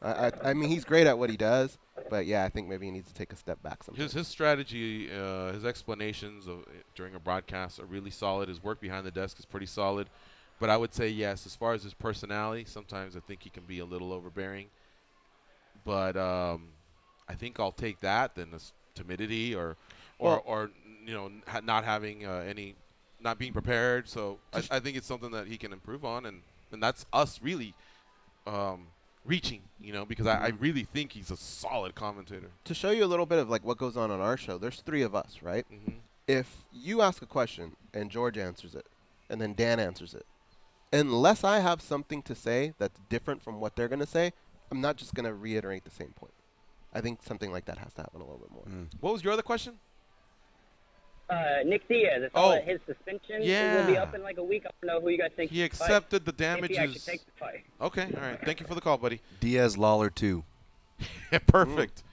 I mean, he's great at what he does, but yeah, I think maybe he needs to take a step back sometimes. His strategy, his explanations during a broadcast are really solid. His work behind the desk is pretty solid. But I would say, yes, as far as his personality, sometimes I think he can be a little overbearing. But I think I'll take that than this timidity or not having not being prepared. So I think it's something that he can improve on, and that's us really reaching, because I really think he's a solid commentator. To show you a little bit of like what goes on our show, there's 3 of us, right? If you ask a question and George answers it, and then Dan answers it, unless I have something to say that's different from what they're going to say, I'm not just going to reiterate the same point. I think something like that has to happen a little bit more. What was your other question? Nick Diaz, I saw that his suspension will be up in like a week. I don't know who you guys think he accepted the damages. If he actually takes the fight. Okay, all right. Thank you for the call, buddy. Diaz Lawler 2. Perfect.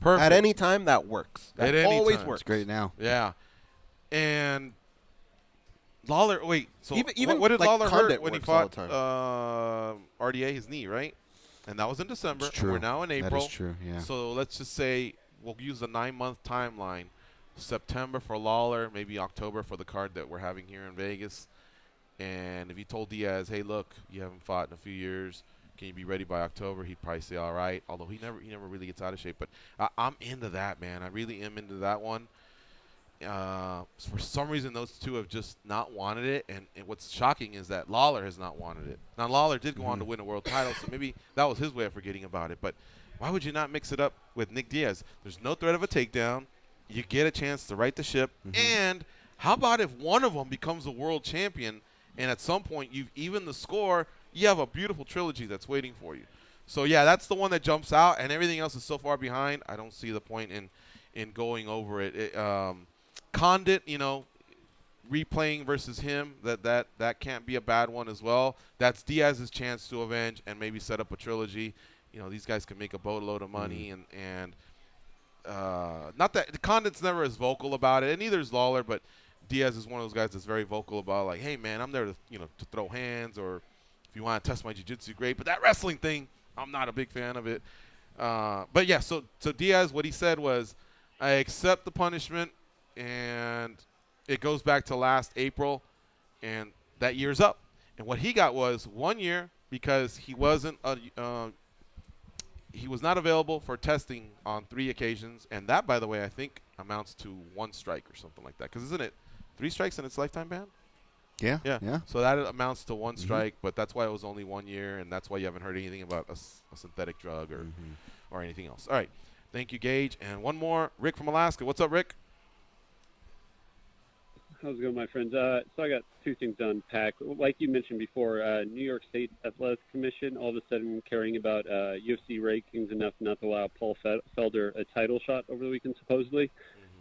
Perfect. At any time, that works. That always works. It's great now. Yeah. And Lawler, wait. So even what did like Lawler Condit hurt when he works fought all the RDA, his knee, right? And that was in December. It's true. We're now in April. That is true, yeah. So let's just say we'll use a 9-month timeline. September for Lawler, maybe October for the card that we're having here in Vegas. And if you told Diaz, hey, look, you haven't fought in a few years, can you be ready by October? He'd probably say, all right. Although he never really gets out of shape. But I'm into that, man. I really am into that one. For some reason, those two have just not wanted it. And what's shocking is that Lawler has not wanted it. Now, Lawler did go on to win a world title, so maybe that was his way of forgetting about it. But why would you not mix it up with Nick Diaz? There's no threat of a takedown. You get a chance to right the ship. And how about if one of them becomes a world champion and at some point you've evened the score, you have a beautiful trilogy that's waiting for you. So, yeah, that's the one that jumps out, and everything else is so far behind, I don't see the point in going over it. Condit, replaying versus him, that can't be a bad one as well. That's Diaz's chance to avenge and maybe set up a trilogy. These guys can make a boatload of money and not that Condit's never as vocal about it, and neither is Lawler, but Diaz is one of those guys that's very vocal about, like, hey, man, I'm there to throw hands, or if you want to test my jiu-jitsu, great. But that wrestling thing, I'm not a big fan of it. But, yeah, so Diaz, what he said was, I accept the punishment, and it goes back to last April, and that year's up. And what he got was 1 year because he wasn't he was not available for testing on 3 occasions, and that, by the way, I think amounts to 1 strike or something like that. Because isn't it 3 strikes and it's lifetime ban? Yeah. So that amounts to 1 strike, but that's why it was only 1 year, and that's why you haven't heard anything about a synthetic drug or anything else. All right. Thank you, Gage. And one more, Rick from Alaska. What's up, Rick? How's it going, my friends? So I got 2 things to unpack. Like you mentioned before, New York State Athletic Commission all of a sudden caring about UFC rankings enough not to allow Paul Felder a title shot over the weekend, supposedly.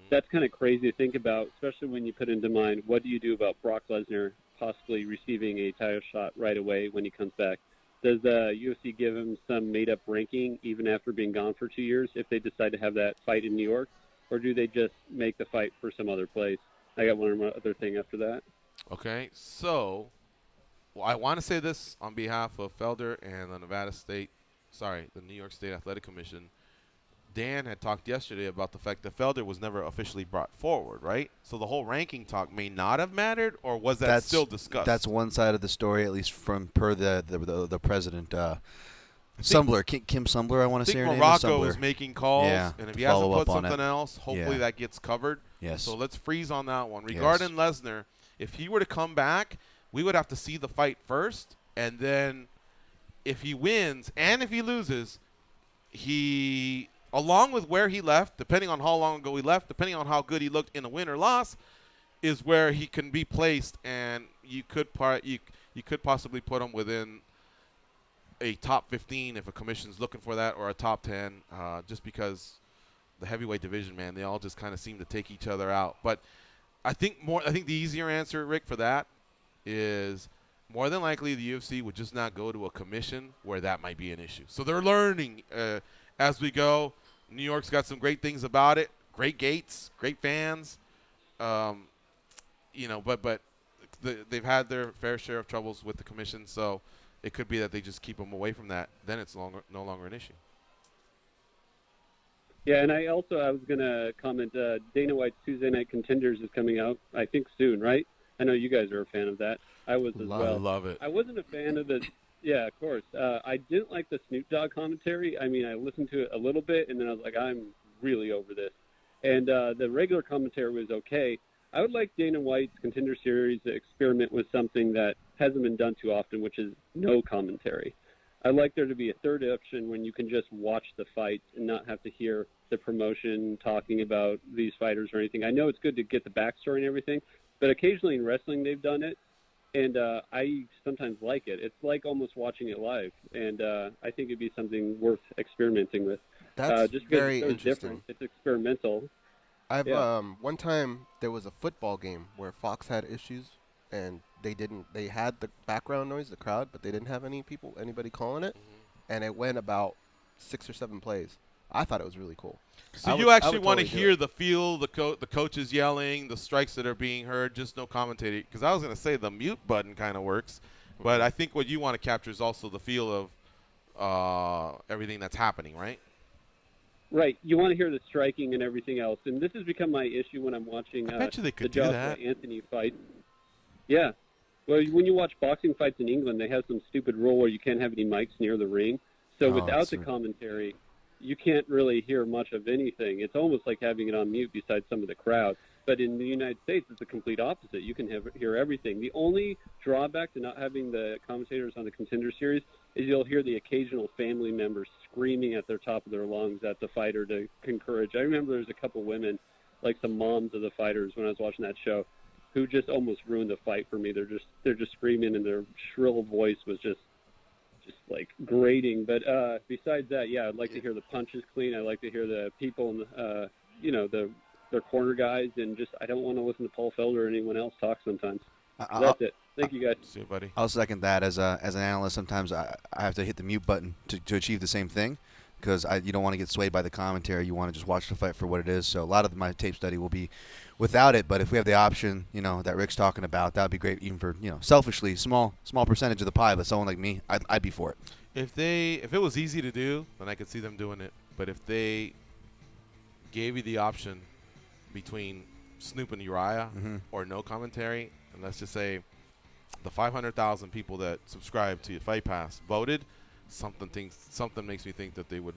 That's kind of crazy to think about, especially when you put into mind, what do you do about Brock Lesnar possibly receiving a title shot right away when he comes back? Does the UFC give him some made-up ranking even after being gone for 2 years if they decide to have that fight in New York? Or do they just make the fight for some other place? I got one other thing after that. Okay, so I want to say this on behalf of Felder and the New York State Athletic Commission. Dan had talked yesterday about the fact that Felder was never officially brought forward, right? So the whole ranking talk may not have mattered, or was that still discussed? That's one side of the story, at least per the president. Sumbler, Kim Sumbler, I want to say her name is Morocco Sumbler. is making calls, and if he hasn't put something else, hopefully that gets covered. Yes. So let's freeze on that one. Regarding Lesnar, if he were to come back, we would have to see the fight first, and then if he wins and if he loses, along with where he left, depending on how long ago he left, depending on how good he looked in a win or loss, is where he can be placed, and you could possibly put him within a top 15 if a commission's looking for that, or a top 10, just because the heavyweight division, man, they all just kind of seem to take each other out. But I think the easier answer, Rick, for that is more than likely the UFC would just not go to a commission where that might be an issue. So they're learning as we go. New York's got some great things about it. Great gates, great fans. But they've had their fair share of troubles with the commission, so it could be that they just keep them away from that. Then it's no longer an issue. Yeah, and I was going to comment, Dana White's Tuesday Night Contenders is coming out, I think, soon, right? I know you guys are a fan of that. I was as well. I love it. I wasn't a fan of the – yeah, of course. I didn't like the Snoop Dogg commentary. I mean, I listened to it a little bit, and then I was like, I'm really over this. And the regular commentary was okay. I would like Dana White's Contender Series to experiment with something that hasn't been done too often, which is no commentary. I like there to be a third option when you can just watch the fights and not have to hear the promotion talking about these fighters or anything. I know it's good to get the backstory and everything, but occasionally in wrestling they've done it, and I sometimes like it. It's like almost watching it live, and I think it'd be something worth experimenting with. That's Just because very it's so interesting. different, it's experimental. I've Yeah. one time there was a football game where Fox had issues and they had the background noise, the crowd, but they didn't have anybody calling it, and it went about 6 or 7 plays. I thought it was really cool. So I you would actually want to totally do hear it. the feel, the coaches yelling, the strikes that are being heard, just no commentary. Because I was going to say the mute button kind of works, but I think what you want to capture is also the feel of everything that's happening, right? Right. You want to hear the striking and everything else, and this has become my issue when I'm watching I bet you they the could do Joshua that. Anthony fight. Yeah. Well, when you watch boxing fights in England, they have some stupid rule where you can't have any mics near the ring. So Oh, without that's the right. commentary, you can't really hear much of anything. It's almost like having it on mute besides some of the crowd. But in the United States, it's the complete opposite. You can hear everything. The only drawback to not having the commentators on the Contender Series is you'll hear the occasional family member screaming at their top of their lungs at the fighter to encourage. I remember there's a couple women, like some moms of the fighters when I was watching that show, who just almost ruined the fight for me. They're just screaming, and their shrill voice was just like grating. But besides that, yeah, I'd like to hear the punches clean. I like to hear the people, their corner guys, and just I don't want to listen to Paul Felder or anyone else talk sometimes. So that's it. Thank you guys. See you, buddy. I'll second that. As an analyst, sometimes I have to hit the mute button to achieve the same thing, because you don't want to get swayed by the commentary. You want to just watch the fight for what it is. So a lot of my tape study will be without it. But if we have the option, that Rick's talking about, that would be great. Even for selfishly, small percentage of the pie. But someone like me, I'd be for it. If it was easy to do, then I could see them doing it. But if they gave you the option between Snoop and Uriah or no commentary, and let's just say the 500,000 people that subscribe to Fight Pass voted, something makes me think that they would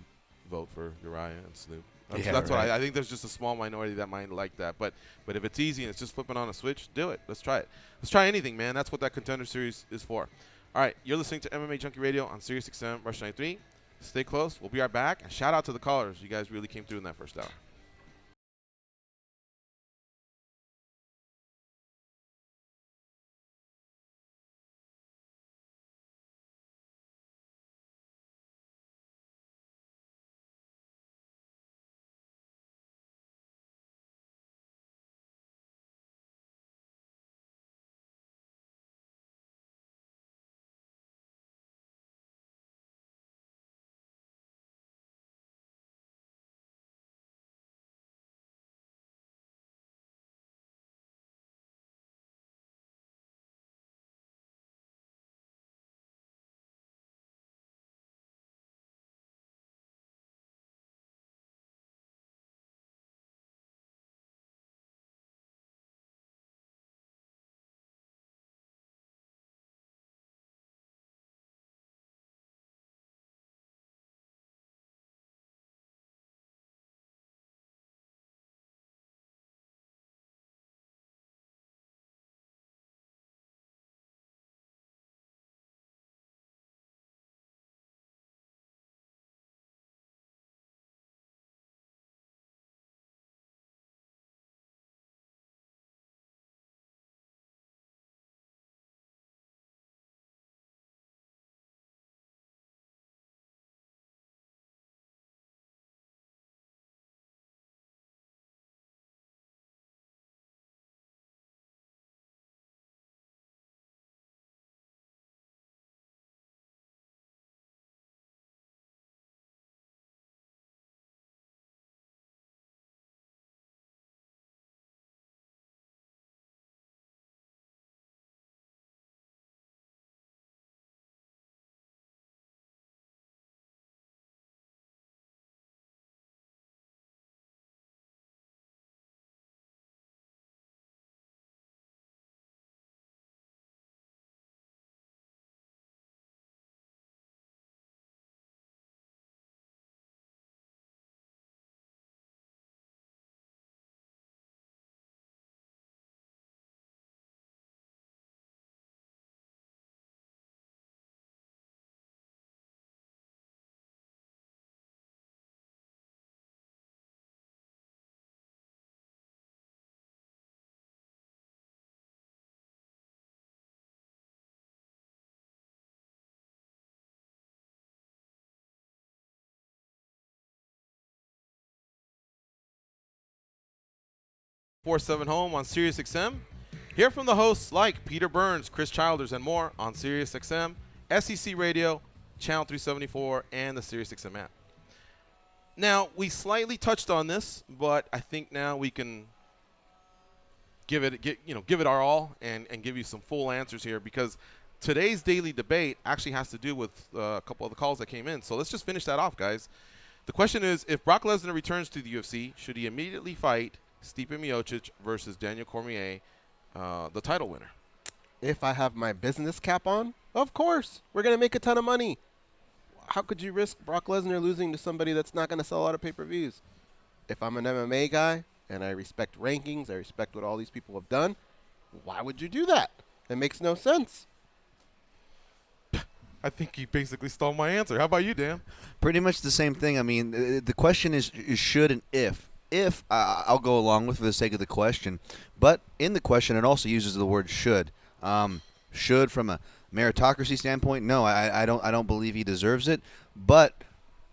vote for Uriah and Snoop. That's what I think. There's just a small minority that might like that. But if it's easy and it's just flipping on a switch, do it. Let's try it. Let's try anything, man. That's what that Contender Series is for. All right, you're listening to MMA Junkie Radio on Sirius XM Rush 93. Stay close. We'll be right back. And shout out to the callers. You guys really came through in that first hour. 4/7 home on SiriusXM. Hear from the hosts like Peter Burns, Chris Childers, and more on SiriusXM, SEC Radio, Channel 374, and the SiriusXM app. Now, we slightly touched on this, but I think now we can give it our all and give you some full answers here, because today's daily debate actually has to do with a couple of the calls that came in. So let's just finish that off, guys. The question is, if Brock Lesnar returns to the UFC, should he immediately fight Stipe Miocic versus Daniel Cormier, the title winner? If I have my business cap on, of course. We're going to make a ton of money. How could you risk Brock Lesnar losing to somebody that's not going to sell a lot of pay-per-views? If I'm an MMA guy and I respect rankings, I respect what all these people have done, why would you do that? It makes no sense. I think you basically stole my answer. How about you, Dan? Pretty much the same thing. I mean, the question is should and if. If, I'll go along with for the sake of the question. But in the question, it also uses the word should. Should from a meritocracy standpoint, no, I don't believe he deserves it. But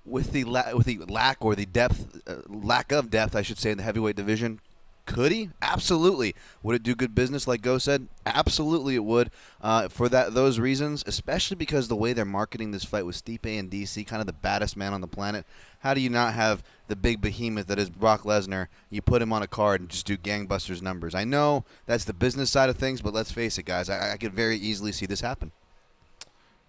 with the lack or the depth, lack of depth, I should say, in the heavyweight division, could he? Absolutely. Would it do good business, like Go said? Absolutely it would. For those reasons, especially because the way they're marketing this fight with Stipe and DC, kind of the baddest man on the planet, how do you not have the big behemoth that is Brock Lesnar? You put him on a card and just do gangbusters numbers. I know that's the business side of things, but let's face it, guys. I could very easily see this happen.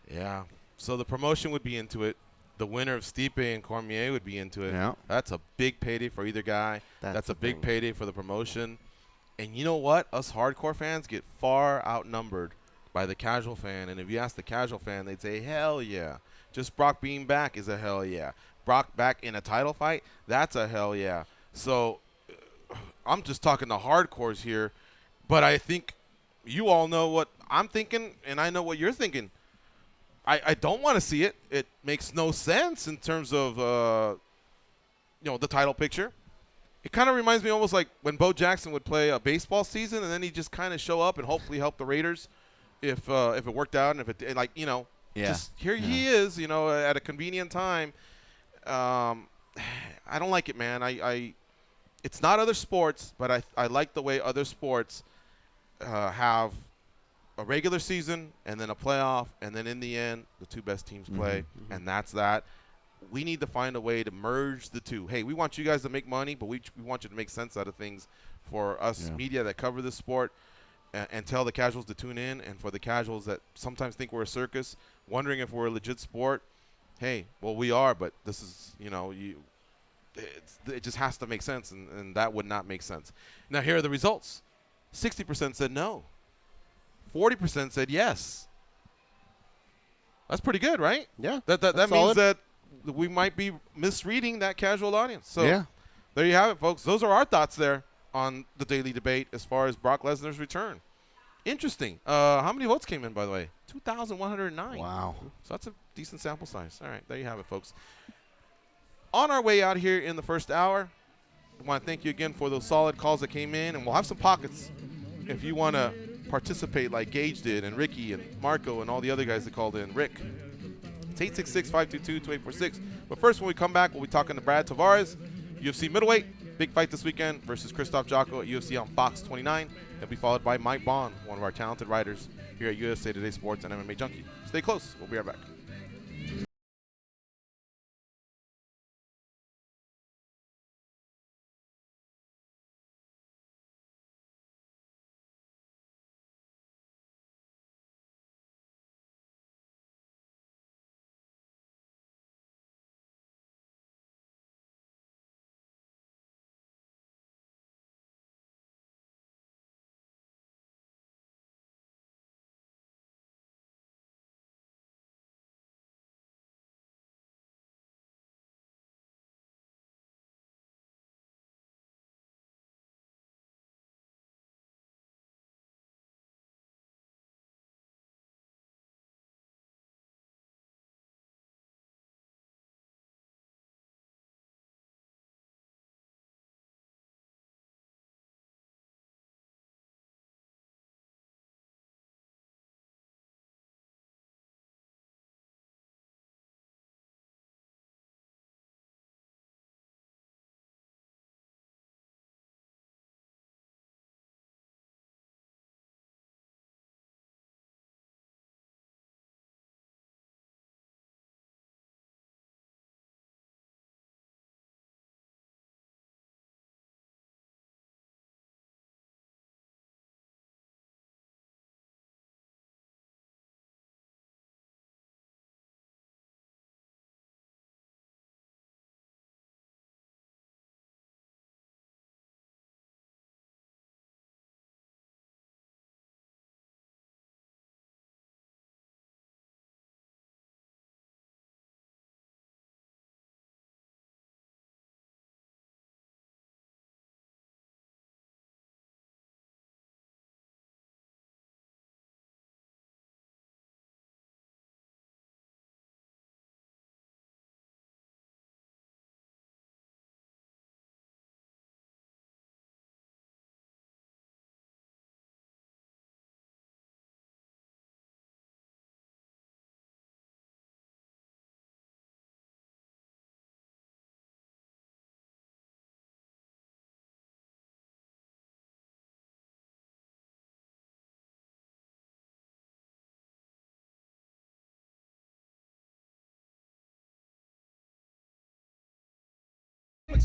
Yeah. So the promotion would be into it. The winner of Stipe and Cormier would be into it. Yeah. That's a big payday for either guy. That's a big payday for the promotion. And you know what? Us hardcore fans get far outnumbered by the casual fan. And if you ask the casual fan, they'd say, hell yeah. Just Brock being back is a hell yeah. Brock back in a title fight, that's a hell yeah. So I'm just talking the hardcores here. But I think you all know what I'm thinking, and I know what you're thinking. I don't want to see it. It makes no sense in terms of, the title picture. It kind of reminds me almost like when Bo Jackson would play a baseball season, and then he'd just kind of show up and hopefully help the Raiders if it worked out. And if it, just here he is, at a convenient time. I don't like it, man. It's not other sports, but I like the way other sports have a regular season and then a playoff, and then in the end, the two best teams play, and that's that. We need to find a way to merge the two. Hey, we want you guys to make money, but we want you to make sense out of things for us media that cover this sport, and tell the casuals to tune in, and for the casuals that sometimes think we're a circus, wondering if we're a legit sport. Hey, well, we are, but this is, it just has to make sense, and that would not make sense. Now, here are the results. 60% said no. 40% said yes. That's pretty good, right? Yeah. That means that we might be misreading that casual audience. So there you have it, folks. Those are our thoughts there on the daily debate as far as Brock Lesnar's return. Interesting. How many votes came in, by the way? 2,109. Wow. So that's a decent sample size. All right, there you have it, folks. On our way out here in the first hour, I want to thank you again for those solid calls that came in, and we'll have some pockets if you want to participate like Gage did, and Ricky and Marco and all the other guys that called in. Rick, it's 866-522-2846. But first, when we come back, we'll be talking to Brad Tavares, UFC middleweight, big fight this weekend versus Christoph Jocko at UFC on Fox 29. It'll be followed by Mike Bohn, one of our talented writers here at USA Today Sports and MMA Junkie. Stay close. We'll be right back.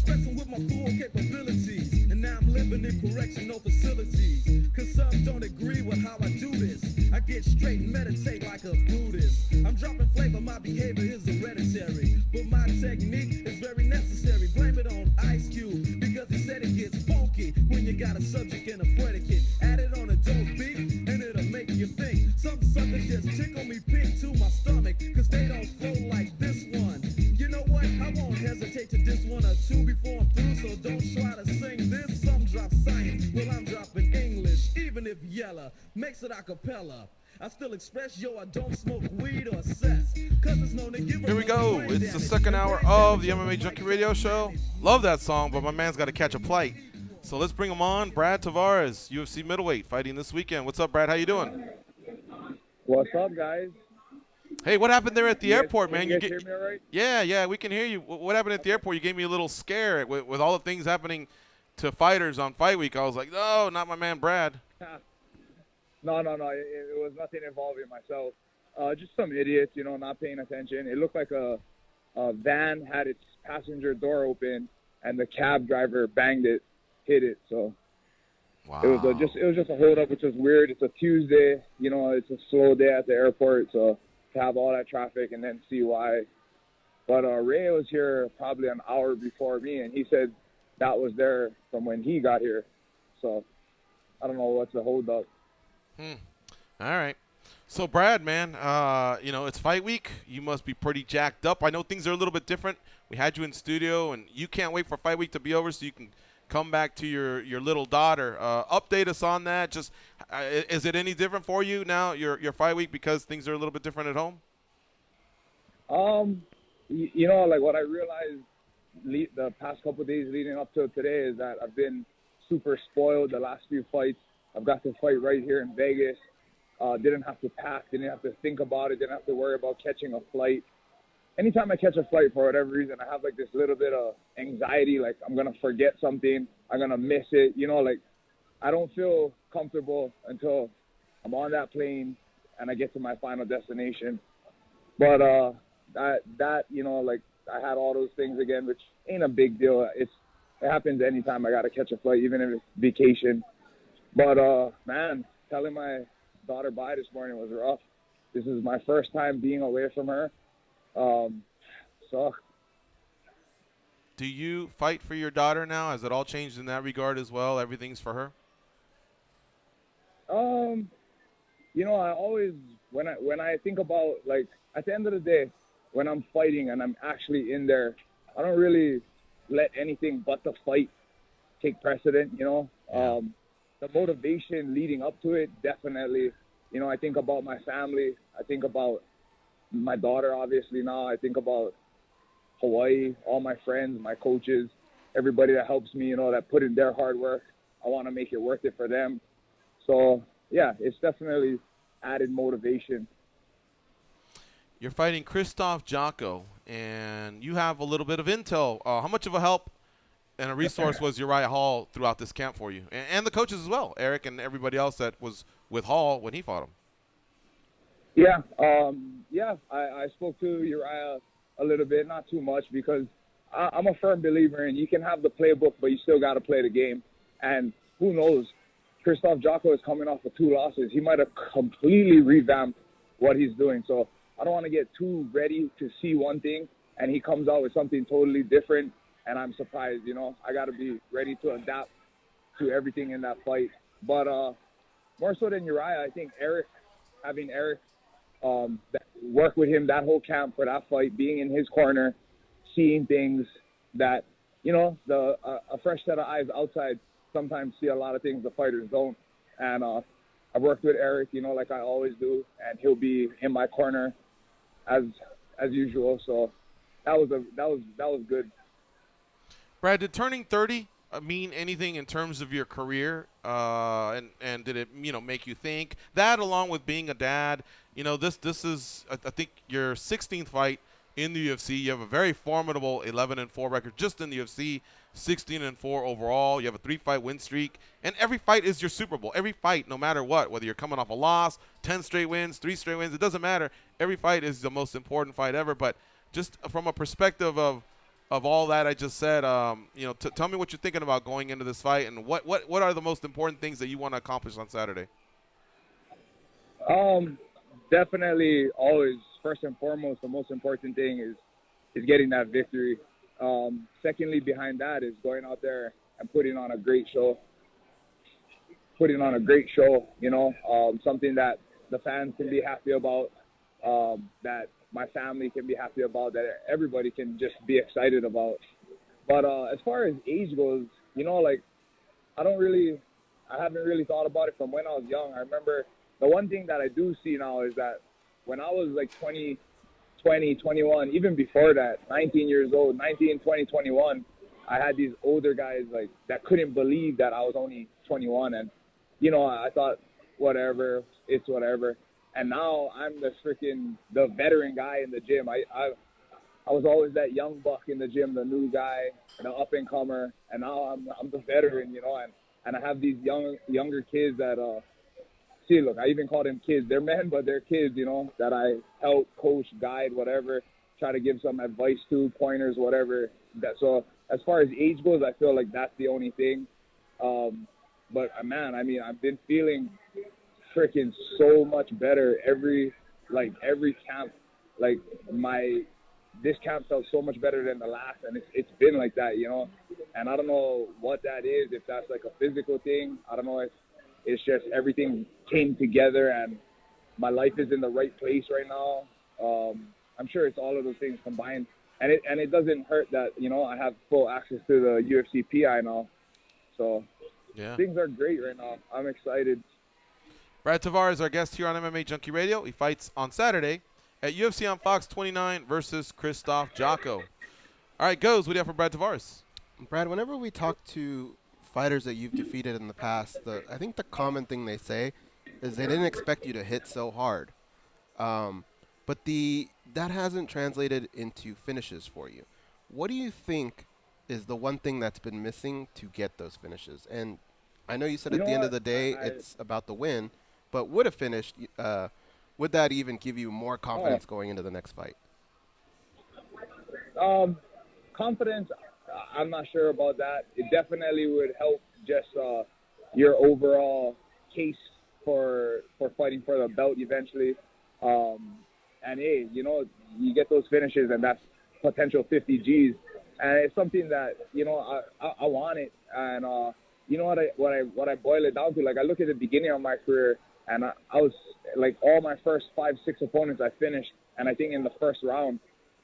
expressing with my full capabilities. And now I'm living in correctional facilities. Cause some don't agree with how I do this. I get straight and meditate like a Buddhist. I'm dropping flavor, my behavior is hereditary. But my technique is very necessary. Blame it on Ice Cube, because he said it gets funky when you got a subject and a predicate. Add it on a dope beat, and it'll make you think. Some suckers just tickle me pink to my stomach, cause they don't flow like this one. You know what? I won't hesitate to diss one or two before I'm through, so don't try to sing this. Some drop science, well I'm dropping English, even if Yella makes it a cappella. I still express, yo, I don't smoke weed or cess. Cause it's known to give Here we go. It's the second hour of the MMA Junkie Radio Show. Love that song, but my man's got to catch a flight. So let's bring him on. Brad Tavares, UFC middleweight, fighting this weekend. What's up, Brad? How you doing? What's up, guys? Hey, what happened there at the airport, man? You guys hear me all right? Yeah, we can hear you. What happened at the airport? You gave me a little scare with all the things happening to fighters on fight week. I was like, no, not my man Brad. No. It was nothing involving myself. Just some idiots, not paying attention. It looked like a van had its passenger door open, and the cab driver banged it, hit it. So wow. It was just a hold up, which was weird. It's a Tuesday, it's a slow day at the airport, so to have all that traffic and then see why. But Ray was here probably an hour before me, and he said that was there from when he got here. So I don't know what's the hold up. All right. So, Brad, man, it's fight week. You must be pretty jacked up. I know things are a little bit different. We had you in studio, and you can't wait for fight week to be over so you can come back to your little daughter. Update us on that. Just is it any different for you now, your fight week, because things are a little bit different at home? Like what I realized the past couple of days leading up to today is that I've been super spoiled the last few fights. I've got to fight right here in Vegas. Didn't have to pack, didn't have to think about it, didn't have to worry about catching a flight. Anytime I catch a flight, for whatever reason, I have like this little bit of anxiety, like I'm going to forget something, I'm going to miss it. I don't feel comfortable until I'm on that plane and I get to my final destination. But I had all those things again, which ain't a big deal. It happens anytime I got to catch a flight, even if it's vacation. But, man, telling my daughter bye this morning was rough. This is my first time being away from her. Sucked. Do you fight for your daughter now? Has it all changed in that regard as well? Everything's for her? I always, when I think about, like, at the end of the day, when I'm fighting and I'm actually in there, I don't really let anything but the fight take precedent, The motivation leading up to it, definitely. I think about my family. I think about my daughter, obviously, now. I think about Hawaii, all my friends, my coaches, everybody that helps me, that put in their hard work. I want to make it worth it for them. So, yeah, it's definitely added motivation. You're fighting Krzysztof Jotko, and you have a little bit of intel. How much of a help and a resource was Uriah Hall throughout this camp for you? And the coaches as well, Eric and everybody else that was with Hall when he fought him. Yeah, I spoke to Uriah a little bit, not too much, because I'm a firm believer in you can have the playbook, but you still got to play the game. And who knows, Krzysztof Jotko is coming off of 2 losses. He might have completely revamped what he's doing. So I don't want to get too ready to see one thing, and he comes out with something totally different, and I'm surprised, I got to be ready to adapt to everything in that fight. But more so than Uriah, I think having Eric work with him that whole camp for that fight, being in his corner, seeing things that, a fresh set of eyes outside sometimes see a lot of things the fighters don't. And I've worked with Eric, like I always do, and he'll be in my corner as usual. So that was good. Brad, did turning 30 mean anything in terms of your career? And did it, make you think that, along with being a dad? This is, I think, your 16th fight in the UFC. You have a very formidable 11-4 record just in the UFC, 16-4 overall. You have a 3-fight win streak, and every fight is your Super Bowl. Every fight, no matter what, whether you're coming off a loss, 10 straight wins, 3 straight wins, it doesn't matter. Every fight is the most important fight ever. But just from a perspective of of all that I just said, tell me what you're thinking about going into this fight, and what are the most important things that you want to accomplish on Saturday? Definitely, always first and foremost, the most important thing is getting that victory. Secondly, behind that is going out there and putting on a great show. Something that the fans can be happy about, that my family can be happy about, that everybody can just be excited about. But as far as age goes, I haven't really thought about it from when I was young. I remember the one thing that I do see now is that when I was like 20, 21, even before that, 19 years old, 19, 20, 21, I had these older guys like that couldn't believe that I was only 21. And, I thought, whatever, it's whatever. And now I'm the veteran guy in the gym. I was always that young buck in the gym, the new guy, the up and comer, and now I'm the veteran, and I have these younger kids that look, I even call them kids. They're men, but they're kids, that I help, coach, guide, whatever, try to give some advice to, pointers, whatever. So as far as age goes, I feel like that's the only thing. But man, I've been feeling freaking so much better every camp. Like this camp felt so much better than the last, and it's been like that, And I don't know what that is, if that's like a physical thing. I don't know if it's just everything came together and my life is in the right place right now. I'm sure it's all of those things combined, and it doesn't hurt that I have full access to the UFC PI now, so things are great right now. I'm excited. Brad Tavares, our guest here on MMA Junkie Radio. He fights on Saturday at UFC on Fox 29 versus Krzysztof Jotko. All right, what do you have for Brad Tavares? Brad, whenever we talk to fighters that you've defeated in the past, I think the common thing they say is they didn't expect you to hit so hard. But that hasn't translated into finishes for you. What do you think is the one thing that's been missing to get those finishes? And I know you said at the end of the day it's about the win, but would have finished, would that even give you more confidence going into the next fight? Confidence, I'm not sure about that. It definitely would help just your overall case for fighting for the belt eventually. And hey, you get those finishes, and that's potential 50 Gs, and it's something that I want it. And what I boil it down to, like I look at the beginning of my career, and I was like all my first 5-6 opponents I finished, and I think in the first round.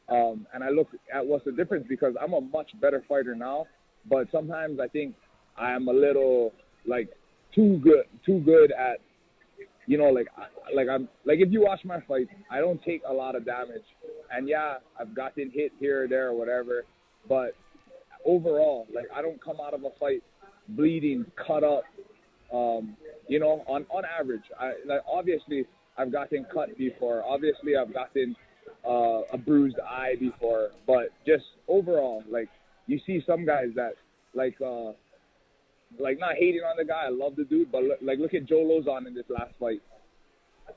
And I look at what's the difference, because I'm a much better fighter now, but sometimes I think I'm a little too good at, I'm if you watch my fights, I don't take a lot of damage, and yeah, I've gotten hit here or there or whatever, but overall, I don't come out of a fight bleeding, cut up, on average. Obviously I've gotten cut before, obviously I've gotten a bruised eye before, but just overall, you see some guys that not hating on the guy, I love the dude, but look at Joe Lozon in this last fight.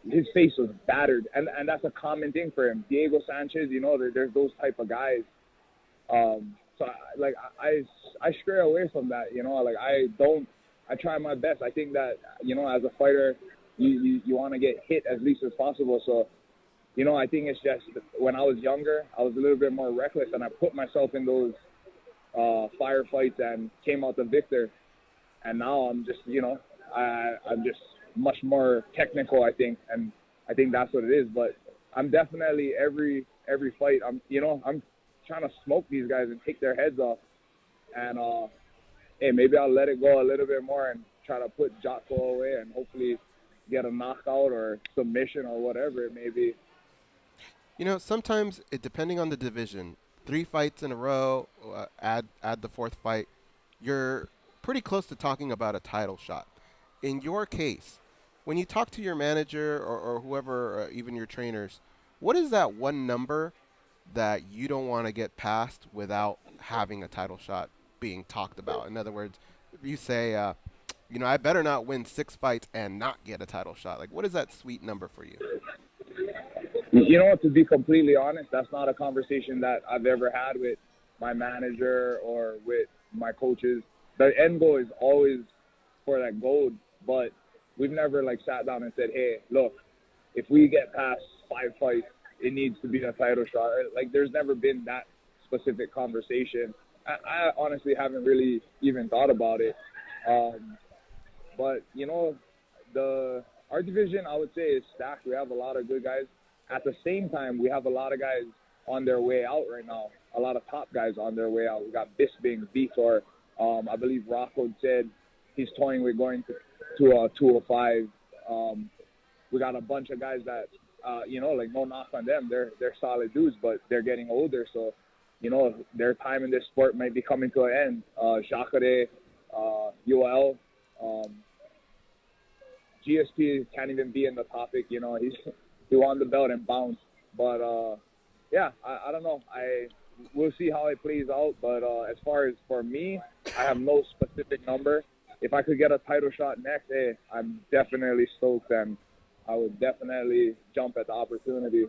His face was battered, and that's a common thing for him. Diego Sanchez, there's those type of guys. So I stray away from that, I try my best. I think that, as a fighter, you want to get hit as least as possible. So, I think it's just when I was younger, I was a little bit more reckless, and I put myself in those firefights and came out the victor. And now I'm just, I'm just much more technical, I think, and I think that's what it is. But I'm definitely every fight, I'm trying to smoke these guys and take their heads off. And hey, maybe I'll let it go a little bit more and try to put Jotko away and hopefully get a knockout or submission or whatever it may be. Sometimes, depending on the division, 3 fights in a row, add the 4th fight, you're pretty close to talking about a title shot. In your case, when you talk to your manager or whoever, or even your trainers, what is that one number that you don't want to get past without having a title shot being talked about? In other words, if you say, I better not win 6 fights and not get a title shot. What is that sweet number for you? To be completely honest, that's not a conversation that I've ever had with my manager or with my coaches, the end goal is always for that gold. But we've never like sat down and said, hey, look, if we get past 5 fights, it needs to be a title shot. Like, there's never been that specific conversation. I honestly haven't really even thought about it. But, you know, our division, I would say, is stacked. We have a lot of good guys. At the same time, we have a lot of guys on their way out right now, a lot of top guys on their way out. We got Bisping, Vitor. I believe Rocco said he's toying with going to 205. We got a bunch of guys that, you know, like, no knock on them. They're solid dudes, but they're getting older. So, you know, their time in this sport might be coming to an end. Jacare, UL, GSP can't even be in the topic. You know, he won the belt and bounced. But, yeah, I don't know. We'll see how it plays out. But as far as for me, I have no specific number. If I could get a title shot next, hey, I'm definitely stoked, and I would definitely jump at the opportunity.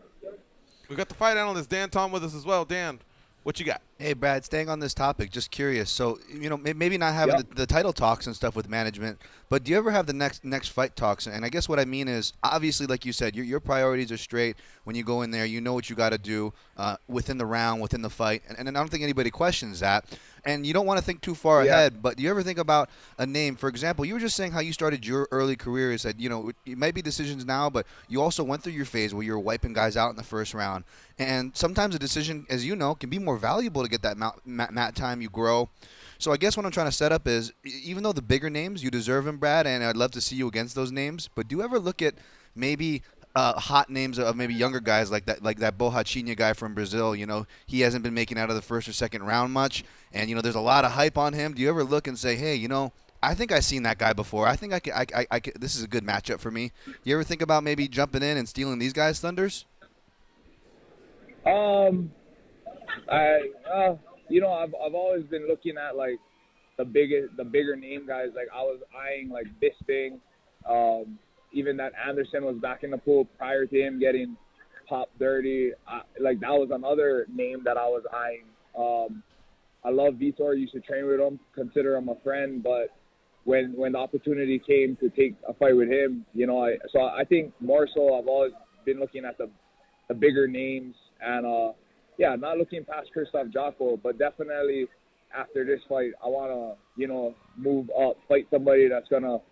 We got the fight analyst Dan Tom with us as well. Dan, what you got? Hey, Brad, staying on this topic, just curious. So, you know, maybe not having the title talks and stuff with management, but do you ever have the next fight talks? And I guess what I mean is, obviously, like you said, your priorities are straight. When you go in there, you know what you got to do within the round, within the fight. And I don't think anybody questions that. And you don't want to think too far ahead, but do you ever think about a name? For example, you were just saying how you started your early career. You said, you know, it might be decisions now, but you also went through your phase where you were wiping guys out in the first round. And sometimes a decision, as you know, can be more valuable to get that mat time. You grow. So I guess what I'm trying to set up is, even though the bigger names, you deserve them, Brad, and I'd love to see you against those names, but do you ever look at maybe hot names of maybe younger guys like that Borrachinha guy from Brazil? You know, he hasn't been making out of the first or second round much, and, you know, there's a lot of hype on him. Do you ever look and say, hey, you know, I think I've seen that guy before. I think I could, this is a good matchup for me. You ever think about maybe jumping in and stealing these guys' thunders? You know, I've always been looking at, like, the bigger name guys. Like, I was eyeing, like, Bisping. Even that Anderson was back in the pool prior to him getting popped dirty. Like, that was another name that I was eyeing. I love Vitor. Used to train with him. Consider him a friend. But when the opportunity came to take a fight with him, you know, I think more so I've always been looking at the bigger names. And, yeah, not looking past Christoph Jocko, but definitely after this fight, I want to, you know, move up, fight somebody that's going to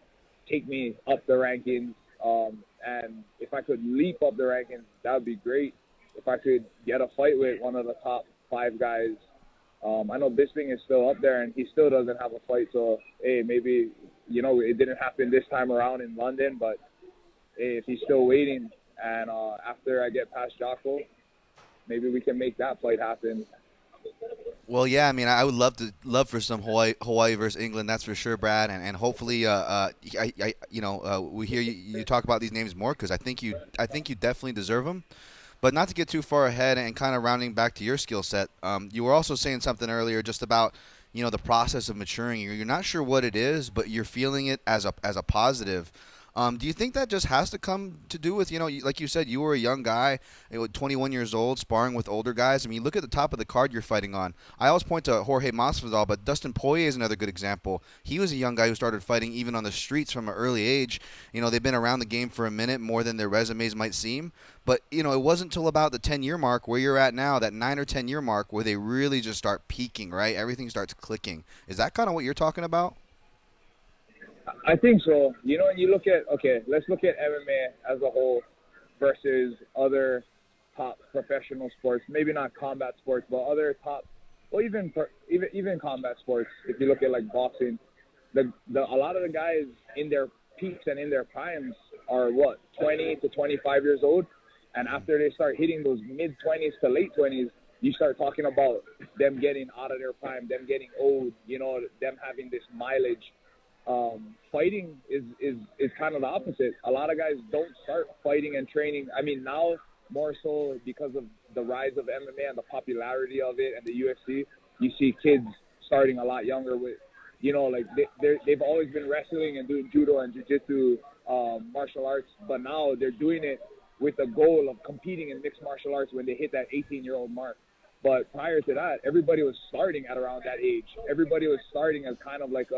take me up the rankings. And if I could leap up the rankings, that would be great. If I could get a fight with one of the top 5 guys. I know Bisping is still up there, and he still doesn't have a fight. So, hey, maybe, you know, it didn't happen this time around in London, but hey, if he's still waiting, and after I get past Jocko, maybe we can make that fight happen. Well, yeah, I mean, I would love for some Hawaii versus England, that's for sure, Brad, and hopefully, we hear you talk about these names more, because I think you definitely deserve them. But not to get too far ahead and kind of rounding back to your skill set, you were also saying something earlier just about, you know, the process of maturing. You're not sure what it is, but you're feeling it as a positive. Do you think that just has to come to do with, you know, like you said, you were a young guy, 21 years old, sparring with older guys? I mean, look at the top of the card you're fighting on. I always point to Jorge Masvidal, but Dustin Poirier is another good example. He was a young guy who started fighting even on the streets from an early age. You know, they've been around the game for a minute, more than their resumes might seem. But, you know, it wasn't until about the 10-year mark where you're at now, that 9 or 10-year mark, where they really just start peaking, right? Everything starts clicking. Is that kind of what you're talking about? I think so. You know, when you look at, let's look at MMA as a whole versus other top professional sports. Maybe not combat sports, but other top, well, even combat sports. If you look at, like, boxing, a lot of the guys in their peaks and in their primes are 20 to 25 years old, and after they start hitting those mid-20s to late 20s, you start talking about them getting out of their prime, them getting old. You know, them having this mileage. Fighting is kind of the opposite. A lot of guys don't start fighting and training. I mean, now more so because of the rise of MMA and the popularity of it and the UFC, you see kids starting a lot younger with, you know, like they've always been wrestling and doing judo and jiu-jitsu, martial arts, but now they're doing it with the goal of competing in mixed martial arts when they hit that 18-year-old mark. But prior to that, everybody was starting at around that age. Everybody was starting as kind of like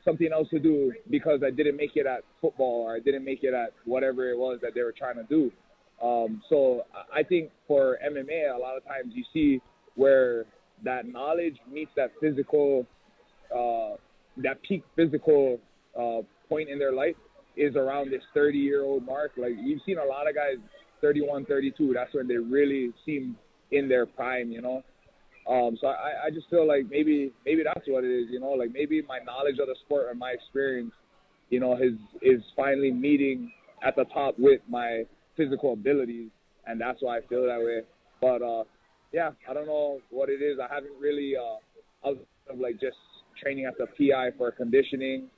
something else to do because I didn't make it at football or I didn't make it at whatever it was that they were trying to do. So I think for MMA, a lot of times you see where that knowledge meets that physical, that peak physical point in their life is around this 30-year-old mark. Like, you've seen a lot of guys 31, 32. That's when they really seem in their prime, you know. So I just feel like maybe that's what it is, you know. Like, maybe my knowledge of the sport and my experience, you know, is finally meeting at the top with my physical abilities, and that's why I feel that way. But yeah, I don't know what it is. I haven't really outside of like just training at the PI for conditioning.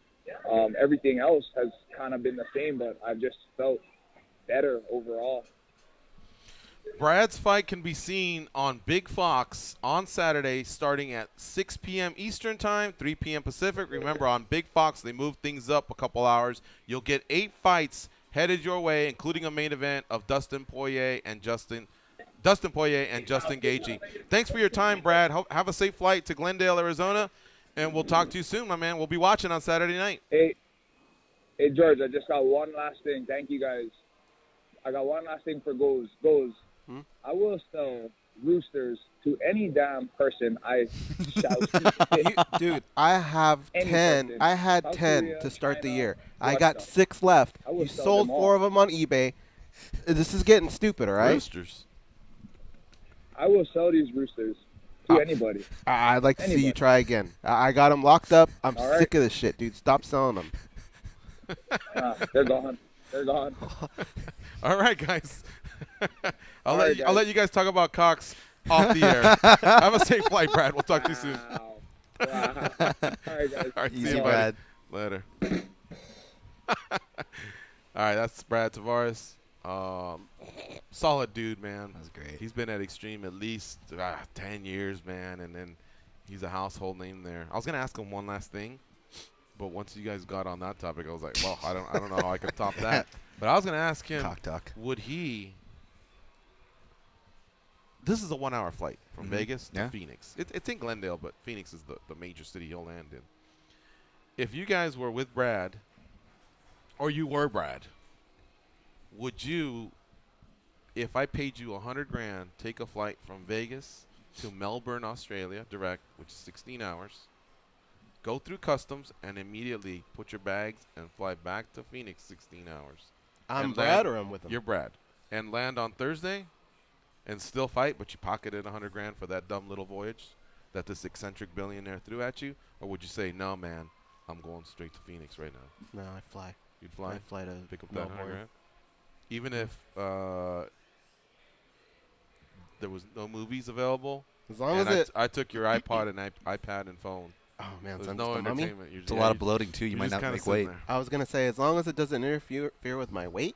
Everything else has kind of been the same, but I've just felt better overall. Brad's fight can be seen on Big Fox on Saturday starting at 6 p.m. Eastern Time, 3 p.m. Pacific. Remember, on Big Fox, they move things up a couple hours. You'll get 8 fights headed your way, including a main event of Dustin Poirier and Justin Gaethje. Thanks for your time, Brad. Have a safe flight to Glendale, Arizona, and we'll talk to you soon, my man. We'll be watching on Saturday night. Hey, George, I just got one last thing. Thank you, guys. I got one last thing for Goes. I will sell roosters to any damn person I shall Dude, I have Any 10. person. I had South 10 Korea, to start the China, year. I got Russia. 6 left. I will You sell sold them all. 4 of them on eBay. This is getting stupid, all right? Roosters. I will sell these roosters to anybody. I'd like to see you Anybody. try again. I got them locked up. I'm All right. sick of this shit, dude. Stop selling them. They're gone. They're gone. All right, guys. I'll All let right, you, I'll guys. let you guys talk about Cox off the air. Have a safe flight, Brad. We'll talk to you soon. Wow. All right, guys. All right, Easy, see you, Brad. buddy. Later. All right, that's Brad Tavares. Solid dude, man. That's great. He's been at Extreme at least 10 years, man, and then he's a household name there. I was gonna ask him one last thing, but once you guys got on that topic, I was like, well, I don't know how I could top that. But I was gonna ask him, Cock talk. would he? This is a 1-hour flight from Vegas to Yeah. Phoenix. It's in Glendale, but Phoenix is the major city he'll land in. If you guys were with Brad, or you were Brad, would you, if I paid you $100,000, take a flight from Vegas to Melbourne, Australia, direct, which is 16 hours, go through customs, and immediately put your bags and fly back to Phoenix 16 hours? I'm And Brad land- or I'm with him? You're Brad. And land on Thursday and still fight, but you pocketed $100,000 for that dumb little voyage that this eccentric billionaire threw at you? Or would you say, no, man, I'm going straight to Phoenix right now? No, I fly. You'd fly? I fly to Pick up that Melbourne. $100,000? Even if there was no movies available? As long and as I took your iPod and iPad and phone. Oh, man, There's so I'm no just a mummy? entertainment. It's a lot of bloating, too. You you're might just not kinda make sitting weight. there. I was gonna say, as long as it doesn't interfere with my weight,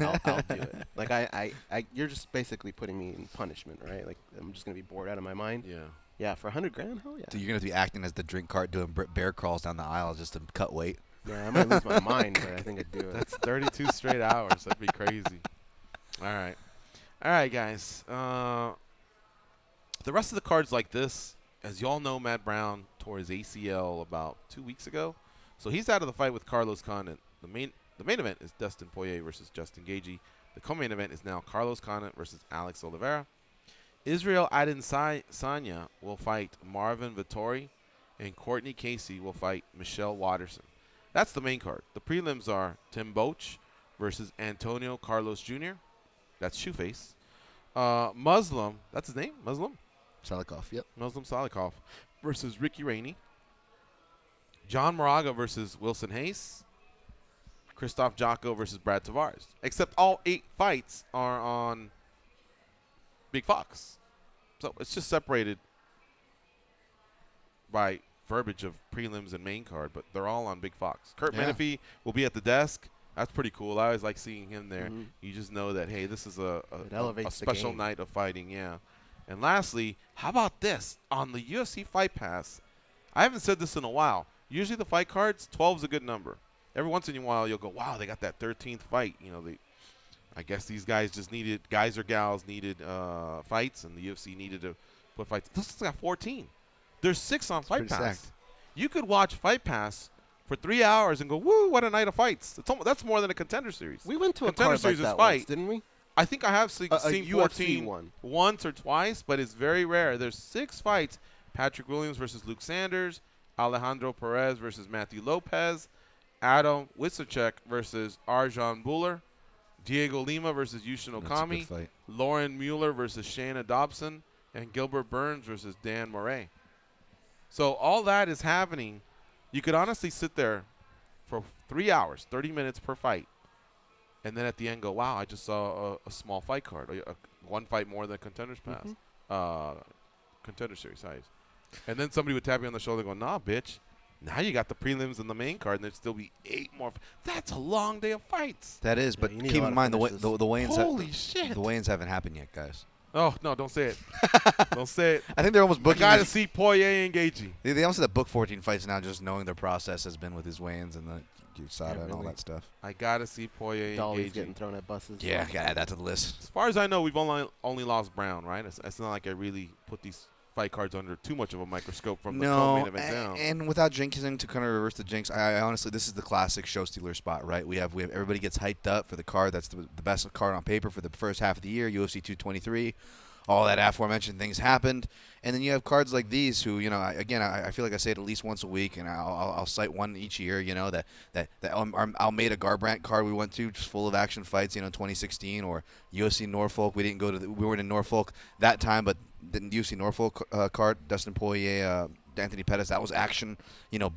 I'll do it. Like you're just basically putting me in punishment, right? Like I'm just gonna be bored out of my mind. Yeah. Yeah, for $100,000, hell yeah. So you're going to be acting as the drink cart doing bear crawls down the aisle just to cut weight. Yeah, I might lose my mind, but I think I'd do it. That's 32 straight hours. That'd be crazy. All right, guys. The rest of the cards like this. As y'all know, Matt Brown tore his ACL about 2 weeks ago, so he's out of the fight with Carlos Condit. The main event is Dustin Poirier versus Justin Gaethje. The co-main event is now Carlos Condit versus Alex Oliveira. Israel Adesanya will fight Marvin Vettori, and Courtney Casey will fight Michelle Watterson. That's the main card. The prelims are Tim Boetsch versus Antonio Carlos Jr. That's Shoeface. Muslim, that's his name? Muslim? Salikov, yep. Muslim Salikov versus Ricky Rainey. John Moraga versus Wilson Hayes. Christoph Jocko versus Brad Tavares. Except all 8 fights are on Big Fox. So it's just separated by verbiage of prelims and main card, but they're all on Big Fox. Kurt Menefee will be at the desk. That's pretty cool. I always like seeing him there. Mhm. You just know that, hey, this is a elevates the special game. night of fighting, yeah. And lastly, how about this? On the UFC Fight Pass, I haven't said this in a while. Usually the fight cards, 12 is a good number. Every once in a while you'll go, wow, they got that 13th fight. You know, I guess these guys just needed, guys or gals needed fights, and the UFC needed to put fights. This has got 14. There's 6 on Fight pretty Pass. stacked. You could watch Fight Pass for 3 hours and go, woo, what a night of fights. That's more than a Contender Series. We went to a Contender card Series like is that fight. once, didn't we? I think I have seen UFC 14 one. once or twice, but it's very rare. There's 6 fights. Patrick Williams versus Luke Sanders, Alejandro Perez versus Matthew Lopez, Adam Wisacek versus Arjan Buller, Diego Lima versus Yushin That's a good Okami, fight. Lauren Mueller versus Shayna Dobson, and Gilbert Burns versus Dan Murray. So all that is happening. You could honestly sit there for 3 hours, 30 minutes per fight, and then at the end go, wow, I just saw a small fight card, one fight more than Contenders Pass, Contender Series size. And then somebody would tap you on the shoulder going, nah, bitch, now you got the prelims and the main card, and there'd still be 8 more. That's a long day of fights. That is, but you need a keep lot in of mind the finishes. weigh-ins. Holy shit. The weigh-ins haven't happened yet, guys. Oh, no, don't say it. Don't say it. I think they're almost I booking. got to these- see Poirier and Gaethje. They almost have book 14 fights now, just knowing their process has been with his weigh-ins and the USADA and all really. that stuff. I got to see Poirier and Dolly's Gaethje. getting thrown at buses. Yeah, gotta add that to the list. As far as I know, we've only lost Brown, right? It's not like I really put these fight cards under too much of a microscope from the co-main event down. And without jinxing, to kind of reverse the jinx, I honestly, this is the classic show stealer spot, right? We have everybody gets hyped up for the card that's the best card on paper for the first half of the year, UFC 223. All that aforementioned things happened, and then you have cards like these who, I feel like I say it at least once a week, and I'll cite one each year. That Almeida Garbrandt card we went to, just full of action fights. 2016 or UFC Norfolk. We weren't in Norfolk that time, but the UFC Norfolk card, Dustin Poirier, Anthony Pettis, that was action.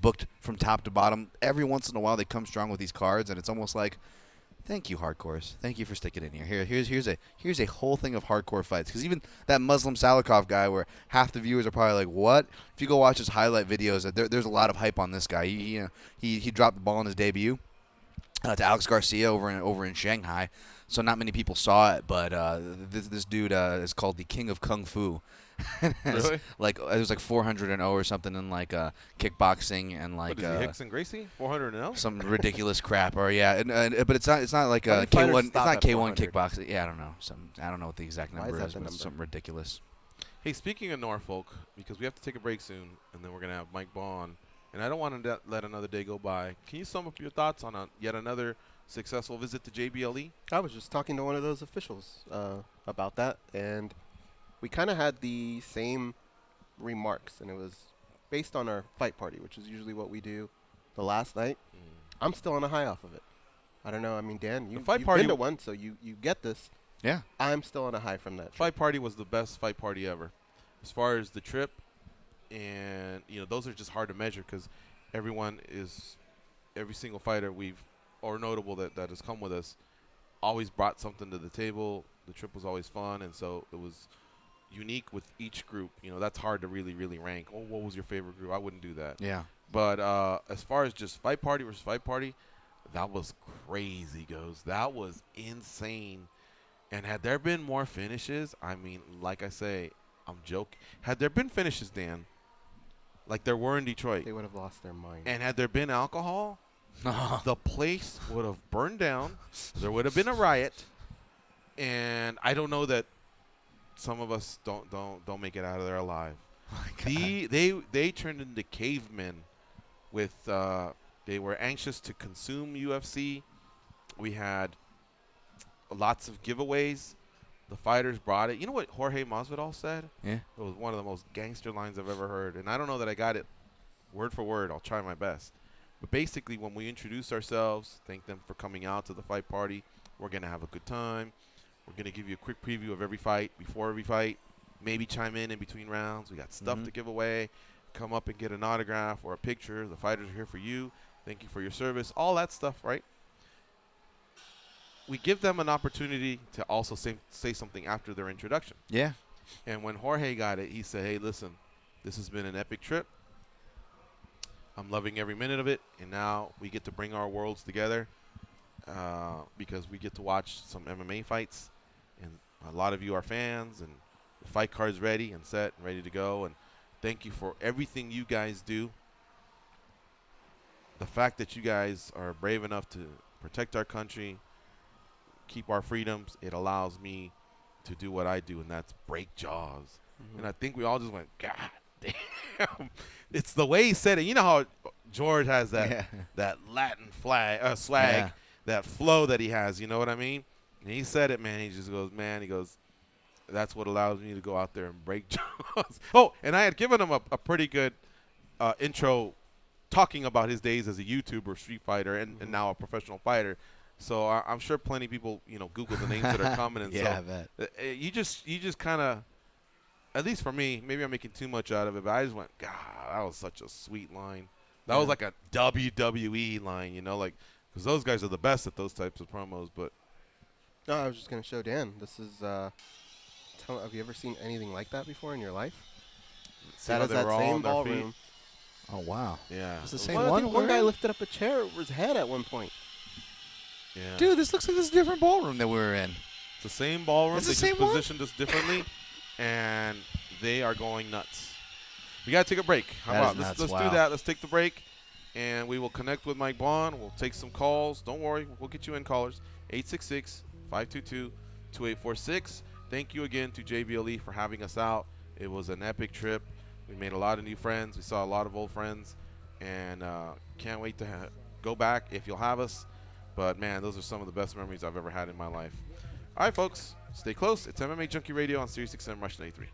Booked from top to bottom. Every once in a while they come strong with these cards, and it's almost like, thank you, hardcores. Thank you for sticking in here. Here's a whole thing of hardcore fights. Because even that Muslim Salikov guy, where half the viewers are probably like, "What?" If you go watch his highlight videos, there's a lot of hype on this guy. He dropped the ball in his debut to Alex Garcia over in Shanghai, so not many people saw it. But this dude is called the King of Kung Fu. Really? It was like 400-0 or something in kickboxing and What is he, Hicks and Gracie? 400-0? some ridiculous crap, or but it's not like How many K1. fighters It's stop not at K1 400? kickboxing. Yeah, I don't know. I don't know what the exact Why is number that is, the but it's number? something ridiculous. Hey, speaking of Norfolk, because we have to take a break soon, and then we're going to have Mike Bohn, and I don't want to let another day go by. Can you sum up your thoughts on yet another successful visit to JBLE? I was just talking to one of those officials about that, and we kind of had the same remarks, and it was based on our fight party, which is usually what we do the last night. I'm still on a high off of it. I don't know. I mean, Dan, you've fight party been to one, so you get this. Yeah. I'm still on a high from that trip. Fight party was the best fight party ever. As far as the trip, and those are just hard to measure because every single fighter or notable that has come with us always brought something to the table. The trip was always fun, and so it was unique with each group. That's hard to really, really rank. Oh, what was your favorite group? I wouldn't do that. Yeah. But as far as just fight party versus fight party, that was crazy, goes. That was insane. And had there been more finishes, I mean, like I say, I'm joking. Had there been finishes, Dan, like there were in Detroit, They would have lost their mind. and had there been alcohol, the place would have burned down. There would have been a riot. And I don't know that some of us don't make it out of there alive. They turned into cavemen with they were anxious to consume UFC. We had lots of giveaways. The fighters brought it. You know what Jorge Masvidal said? Yeah. It was one of the most gangster lines I've ever heard. And I don't know that I got it word for word. I'll try my best. But basically, when we introduce ourselves, thank them for coming out to the fight party. We're going to have a good time. We're going to give you a quick preview of every fight, before every fight. Maybe chime in between rounds. We got stuff to give away. Come up and get an autograph or a picture. The fighters are here for you. Thank you for your service. All that stuff, right? We give them an opportunity to also say something after their introduction. Yeah. And when Jorge got it, he said, hey, listen, this has been an epic trip. I'm loving every minute of it. And now we get to bring our worlds together because we get to watch some MMA fights. And a lot of you are fans, and the fight card's ready and set and ready to go. And thank you for everything you guys do. The fact that you guys are brave enough to protect our country, keep our freedoms, it allows me to do what I do, and that's break jaws. And I think we all just went, God damn. It's the way he said it. You know how George has that Latin slag, that flow that he has. You know what I mean? And he said it, man. He just goes, man. He goes, that's what allows me to go out there and break jaws. Oh, and I had given him a pretty good intro talking about his days as a YouTuber, street fighter, and now a professional fighter. So I'm sure plenty of people, Google the names that are coming. And Yeah, so I bet. You just kind of, at least for me, maybe I'm making too much out of it, but I just went, God, that was such a sweet line. That was like a WWE line, like, because those guys are the best at those types of promos. But No, I was just going to show Dan. This is, have you ever seen anything like that before in your life? see That how is they that were all same on their feet? ballroom. Oh, wow. Yeah. It's the same Well, I one? think one guy lifted up a chair over his head at one point. Yeah. Dude, this looks like this is a different ballroom that we were in. It's the same ballroom. It's They the same just one? positioned us differently, and they are going nuts. We got to take a break. How That about is let's nuts. do Wow. that. Let's take the break, and we will connect with Mike Bohn. We'll take some calls. Don't worry. We'll get you in, callers. 866-522-2846. Thank you again to JBLE for having us out. It was an epic trip. We made a lot of new friends. We saw a lot of old friends, and can't wait to go back if you'll have us. But, man, those are some of the best memories I've ever had in my life. All right, folks, stay close. It's MMA Junkie Radio on Sirius XM Rush 93.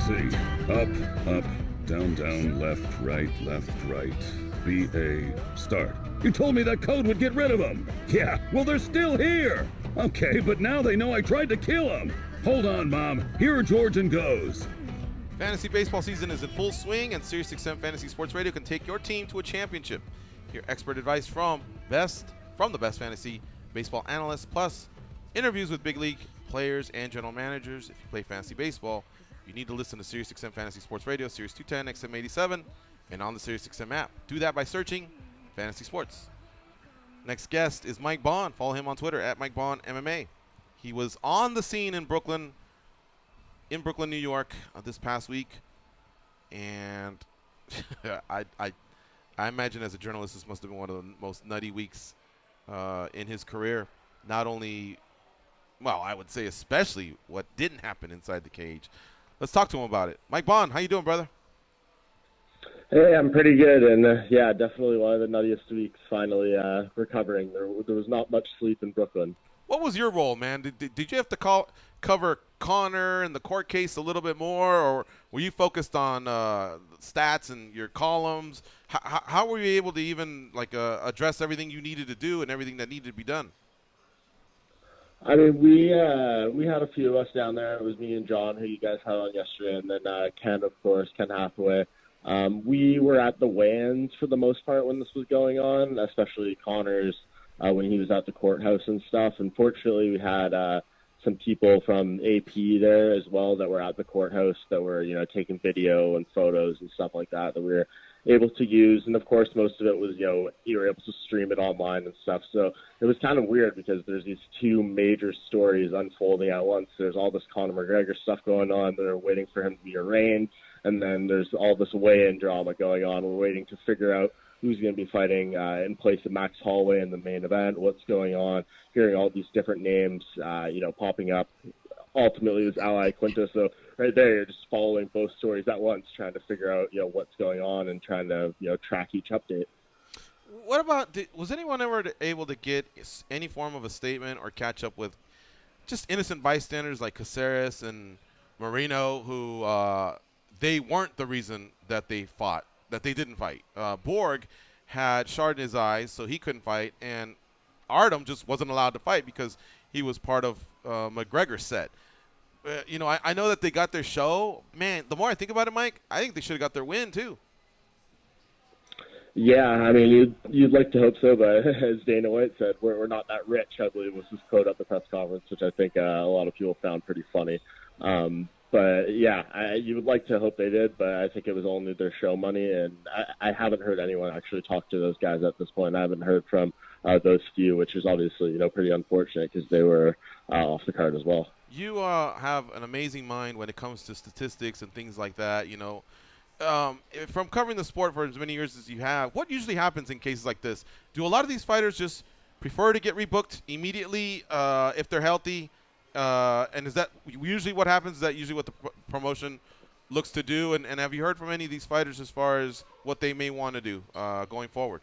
fantasy. Up, up, down, down, left, right, BA, start. You told me that code would get rid of them. Yeah, well, they're still here. Okay, but now they know I tried to kill them. Hold on, Mom. Here are George and Goes. Fantasy baseball season is in full swing, and SiriusXM Fantasy Sports Radio can take your team to a championship. Hear expert advice from the best fantasy baseball analysts, plus interviews with big league players and general managers. If you play fantasy baseball, you need to listen to SiriusXM Fantasy Sports Radio, Sirius 210, XM87, and on the SiriusXM app. Do that by searching Fantasy Sports. Next guest is Mike Bohn. Follow him on Twitter at Mike Bohn MMA. He was on the scene in Brooklyn, New York, this past week, and I imagine as a journalist, this must have been one of the most nutty weeks in his career. Not only, well, I would say especially what didn't happen inside the cage. Let's talk to him about it. Mike Bohn, how you doing, brother? Hey, I'm pretty good, and yeah, definitely one of the nuttiest weeks. Finally recovering. There was not much sleep in Brooklyn. What was your role, man? Did you have to cover Conor and the court case a little bit more, or were you focused on stats and your columns? How were you able to even address everything you needed to do and everything that needed to be done? I mean, we had a few of us down there. It was me and John, who you guys had on yesterday, and then Ken, of course, Ken Hathaway. We were at the weigh-ins for the most part when this was going on, especially Conor's when he was at the courthouse and stuff. Unfortunately, we had some people from AP there as well that were at the courthouse that were, taking video and photos and stuff like that we were able to use. And, of course, most of it was, you were able to stream it online and stuff. So it was kind of weird because there's these two major stories unfolding at once. There's all this Conor McGregor stuff going on. They're waiting for him to be arraigned. And then there's all this weigh-in drama going on. We're waiting to figure out who's going to be fighting in place of Max Holloway in the main event, what's going on, hearing all these different names, popping up. Ultimately, it was Ally Quinto. So right there, you're just following both stories at once, trying to figure out, what's going on and trying to, track each update. What about, was anyone ever able to get any form of a statement or catch up with just innocent bystanders like Caceres and Marino, who they weren't the reason that they fought, that they didn't fight? Borg had shard in his eyes, so he couldn't fight, and Artem just wasn't allowed to fight because he was part of McGregor's set. I know that they got their show. Man, the more I think about it, Mike, I think they should have got their win too. Yeah, I mean, you'd like to hope so, but as Dana White said, we're not that rich, I believe was his quote at the press conference, which I think a lot of people found pretty funny. But, yeah, you would like to hope they did, but I think it was only their show money, and I haven't heard anyone actually talk to those guys at this point. I haven't heard from those few, which is obviously, pretty unfortunate because they were off the card as well. You have an amazing mind when it comes to statistics and things like that, From covering the sport for as many years as you have, what usually happens in cases like this? Do a lot of these fighters just prefer to get rebooked immediately if they're healthy? And is that usually what happens? Is that usually what the promotion looks to do? And have you heard from any of these fighters as far as what they may want to do going forward?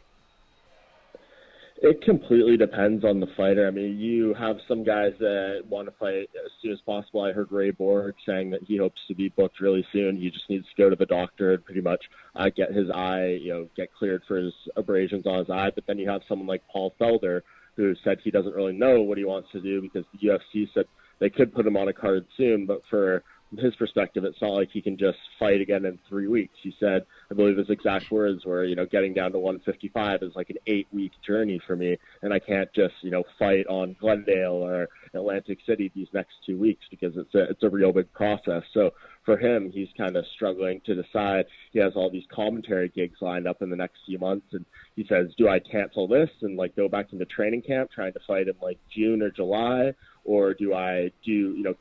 It completely depends on the fighter. I mean, you have some guys that want to fight as soon as possible. I heard Ray Borg saying that he hopes to be booked really soon. He just needs to go to the doctor and pretty much get his eye, get cleared for his abrasions on his eye. But then you have someone like Paul Felder who said he doesn't really know what he wants to do because the UFC said they could put him on a card soon, but from his perspective, it's not like he can just fight again in 3 weeks. He said, I believe his exact words were, getting down to 155 is like an 8-week journey for me, and I can't just, fight on Glendale or Atlantic City these next 2 weeks because it's a real big process. So for him, he's kind of struggling to decide. He has all these commentary gigs lined up in the next few months, and he says, do I cancel this and go back into training camp trying to fight in June or July? Or do I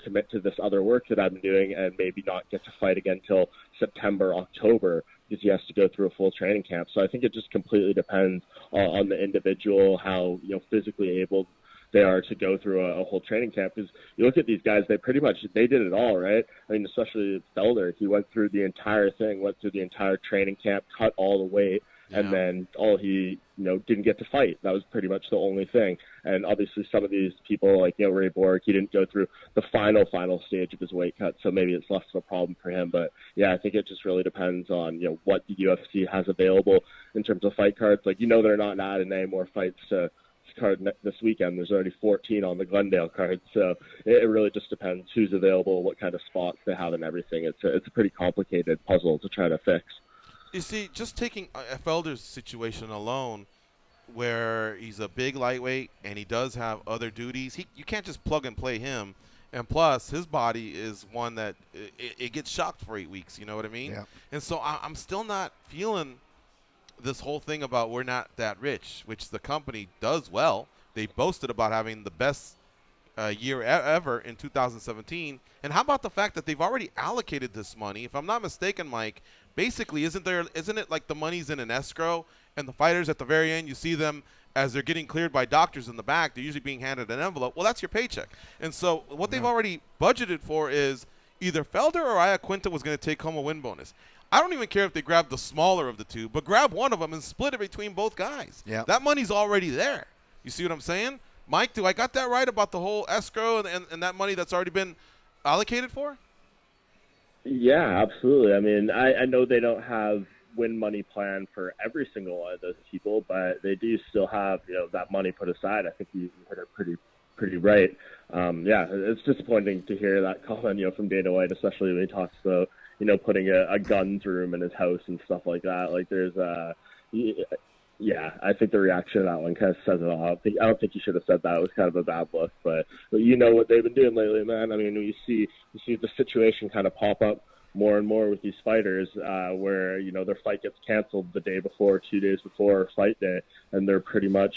commit to this other work that I've been doing and maybe not get to fight again until September, October, because he has to go through a full training camp. So I think it just completely depends on the individual, how physically able they are to go through a whole training camp. Because you look at these guys, they did it all, right? I mean, especially Felder, he went through the entire thing, went through the entire training camp, cut all the weight, and then he didn't get to fight. That was pretty much the only thing. And obviously some of these people, like Ray Borg, he didn't go through the final stage of his weight cut, so maybe it's less of a problem for him. But yeah, I think it just really depends on what the UFC has available in terms of fight cards. Like they're not adding any more fights to card this weekend. There's already 14 on the Glendale card, so it really just depends who's available, what kind of spots they have, and everything. It's a pretty complicated puzzle to try to fix. You see, just taking Felder's situation alone, where he's a big lightweight and he does have other duties, you can't just plug and play him. And plus, his body is one that it gets shocked for 8 weeks. You know what I mean? Yeah. And so I'm still not feeling this whole thing about we're not that rich, which the company does well. They boasted about having the best year ever in 2017. And how about the fact that they've already allocated this money? If I'm not mistaken, Mike, basically isn't it like the money's in an escrow and the fighters at the very end, you see them as they're getting cleared by doctors in the back, they're usually being handed an envelope. Well, that's your paycheck. And so what they've already budgeted for is either Felder or Iaquinta was going to take home a win bonus. I don't even care if they grab the smaller of the two, but grab one of them and split it between both guys. Yeah. That money's already there. You see what I'm saying? Mike, do I got that right about the whole escrow and that money that's already been allocated for? Yeah, absolutely. I mean, I know they don't have win money plan for every single one of those people, but they do still have, that money put aside. I think you hit it pretty right. Yeah, it's disappointing to hear that comment, from Dana White, especially when he talks about, putting a guns room in his house and stuff like that. Like there's yeah, I think the reaction to that one kind of says it all. I don't think he should have said that. It was kind of a bad look, but what they've been doing lately, man. I mean, you see the situation kind of pop up more and more with these fighters, where their fight gets canceled the day before, 2 days before fight day, and they're pretty much,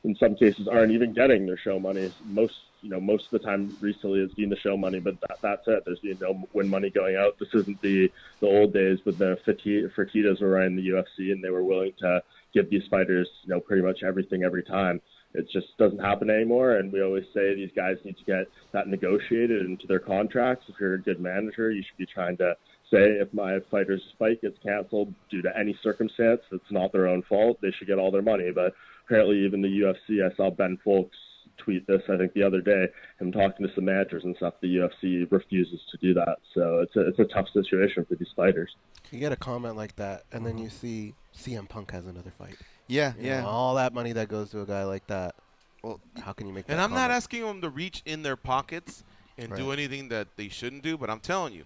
in some cases, aren't even getting their show money. Most of the time recently it's been the show money, but that's it. There's no win money going out. This isn't the old days with the Fertitas were running the UFC and they were willing to give these fighters, pretty much everything every time. It just doesn't happen anymore, and we always say these guys need to get that negotiated into their contracts. If you're a good manager, you should be trying to say, if my fighter's fight gets canceled due to any circumstance, it's not their own fault. They should get all their money. But apparently even the UFC, I saw Ben Folks tweet this, I think, the other day, him talking to some managers and stuff. The UFC refuses to do that. So it's a tough situation for these fighters. You get a comment like that, and then you see CM Punk has another fight. Yeah, You know, all that money that goes to a guy like that. Well, how can you make that And I'm not comment? asking them to reach in their pockets and do anything that they shouldn't do, but I'm telling you,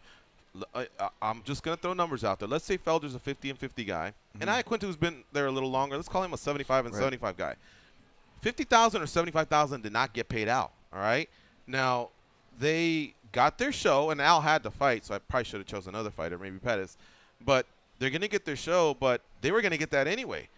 I'm just going to throw numbers out there. Let's say Felder's a 50-50 guy, and Iaquinta, who's been there a little longer, let's call him a 75-75 guy. $50,000 or $75,000 did not get paid out, all right? Now, they got their show, and Al had to fight, so I probably should have chosen another fighter, maybe Pettis. But they're going to get their show, but they were going to get that anyway.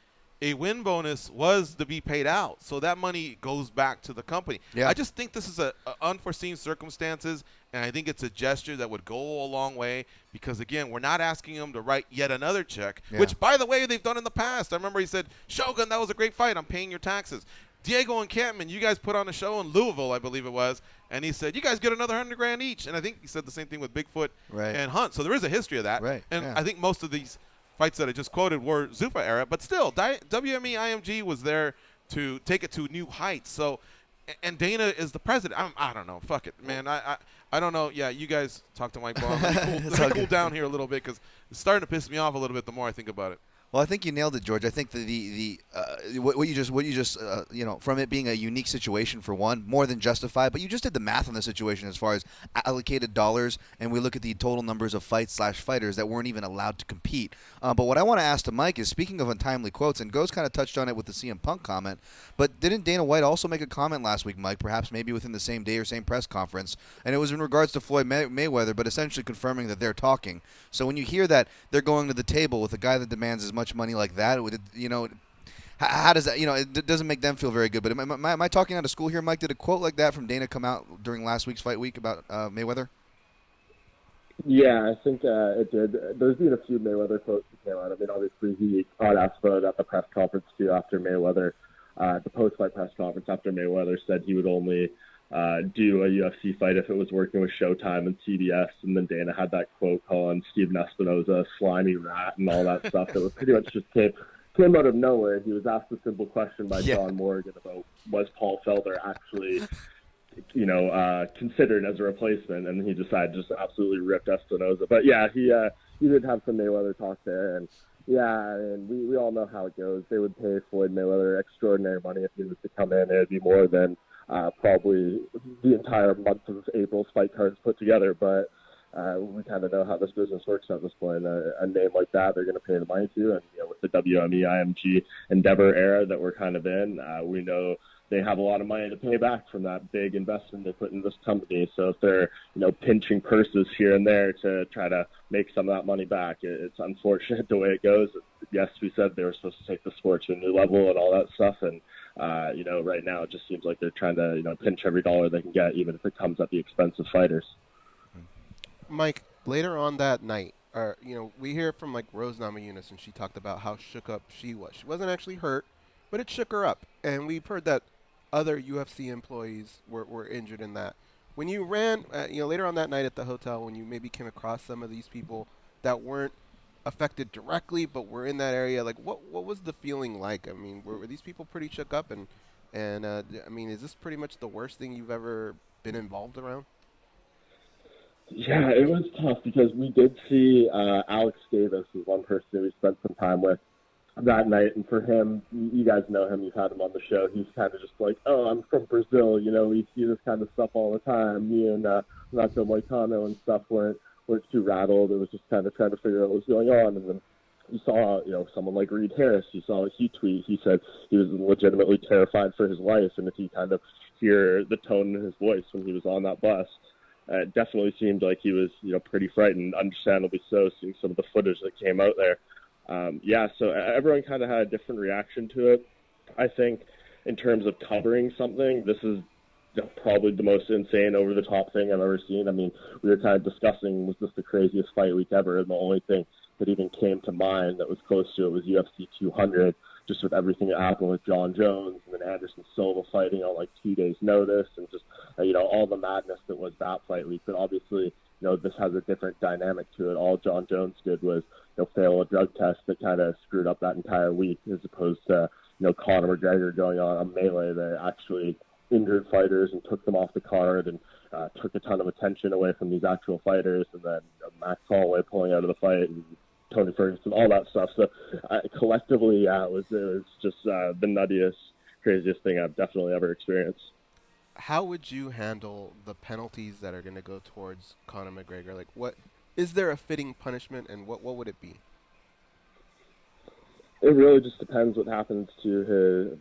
A win bonus was to be paid out, so that money goes back to the company. Yeah. I just think this is a unforeseen circumstances, and I think it's a gesture that would go a long way because, again, we're not asking them to write yet another check, which, by the way, they've done in the past. I remember he said, Shogun, that was a great fight. I'm paying your taxes. Diego and Campman, you guys put on a show in Louisville, I believe it was, and he said, you guys get another $100,000 each. And I think he said the same thing with Bigfoot and Hunt. So there is a history of that. Right. And I think most of these fights that I just quoted were Zuffa era, but still, WME IMG was there to take it to new heights. So, and Dana is the president. I don't know. Fuck it, man. I don't know. Yeah, you guys talk to Mike Bohn. Let me cool down here a little bit because it's starting to piss me off a little bit the more I think about it. Well, I think you nailed it, George. I think what you just from it being a unique situation for one, more than justified, but you just did the math on the situation as far as allocated dollars, and we look at the total numbers of fights/fighters that weren't even allowed to compete. But what I want to ask to Mike is, speaking of untimely quotes, and Go's kind of touched on it with the CM Punk comment, but didn't Dana White also make a comment last week, Mike, perhaps maybe within the same day or same press conference, and it was in regards to Floyd Mayweather, but essentially confirming that they're talking. So when you hear that they're going to the table with a guy that demands as much money like that, how does that, it doesn't make them feel very good. But am I talking out of school here, Mike? Did a quote like that from Dana come out during last week's fight week about Mayweather? Yeah, I think it did. There's been a few Mayweather quotes that came out. I mean, obviously he got asked about it at the press conference too after Mayweather, the post-fight press conference after Mayweather said he would only do a UFC fight if it was working with Showtime and CBS, and then Dana had that quote calling Steve Espinoza a slimy rat and all that stuff that was pretty much just came out of nowhere. He was asked a simple question by Yeah. John Morgan about was Paul Felder actually, considered as a replacement, and he decided just absolutely ripped Espinoza. But yeah, he did have some Mayweather talk there, and yeah, and we all know how it goes. They would pay Floyd Mayweather extraordinary money if he was to come in. It would be more than probably the entire month of April's fight cards put together, but we kind of know how this business works at this point. A name like that, they're going to pay the money to, and with the WME, IMG, Endeavor era that we're kind of in, we know they have a lot of money to pay back from that big investment they put in this company. So if they're, pinching purses here and there to try to make some of that money back, it's unfortunate the way it goes. Yes, we said they were supposed to take the sport to a new level and all that stuff, and right now it just seems like they're trying to, pinch every dollar they can get, even if it comes at the expense of fighters. Mike, later on that night, we hear from like Rose Namajunas, and she talked about how shook up she was. She wasn't actually hurt, but it shook her up. And we've heard that other UFC employees were injured in that. When you ran, later on that night at the hotel, when you maybe came across some of these people that weren't affected directly, but were in that area, like what was the feeling like? I mean, were these people pretty shook up? And is this pretty much the worst thing you've ever been involved around? Yeah, it was tough because we did see Alex Davis was one person we spent some time with that night, and for him, you guys know him, you've had him on the show, he's kind of just like, oh, I'm from Brazil, we see this kind of stuff all the time. Me and Nacho Moicano and stuff weren't too rattled. It was just kind of trying to figure out what was going on, and then you saw, someone like Reed Harris, you saw he tweet, he said he was legitimately terrified for his life, and if you kind of hear the tone in his voice when he was on that bus, it definitely seemed like he was, pretty frightened, understandably so, seeing some of the footage that came out there. So everyone kind of had a different reaction to it. I think in terms of covering something, this is probably the most insane, over-the-top thing I've ever seen. I mean, we were kind of discussing, was this the craziest fight week ever? And the only thing that even came to mind that was close to it was UFC 200, just with everything that happened with John Jones and then Anderson Silva fighting on 2 days' notice, and just all the madness that was that fight week. But obviously, this has a different dynamic to it. All John Jones did was fail a drug test that kind of screwed up that entire week, as opposed to Conor McGregor going on a melee that actually injured fighters and took them off the card and took a ton of attention away from these actual fighters, and then Max Holloway pulling out of the fight and Tony Ferguson, all that stuff. So collectively, it was just the nuttiest, craziest thing I've definitely ever experienced. How would you handle the penalties that are going to go towards Conor McGregor? Like, what is there a fitting punishment, and what would it be? It really just depends what happens to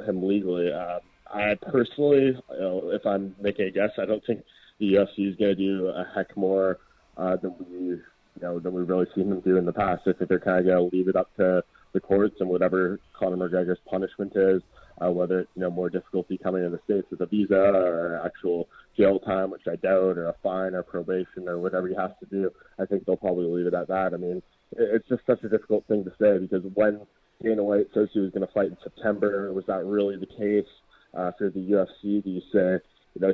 him legally. I personally, if I'm making a guess, I don't think the UFC is going to do a heck more than we've really seen them do in the past. I think they're kind of going to leave it up to the courts and whatever Conor McGregor's punishment is, whether it's more difficulty coming in the States with a visa or actual jail time, which I doubt, or a fine or probation or whatever he has to do. I think they'll probably leave it at that. I mean, it's just such a difficult thing to say, because when Dana White says he was going to fight in September, was that really the case for the UFC? Do you say,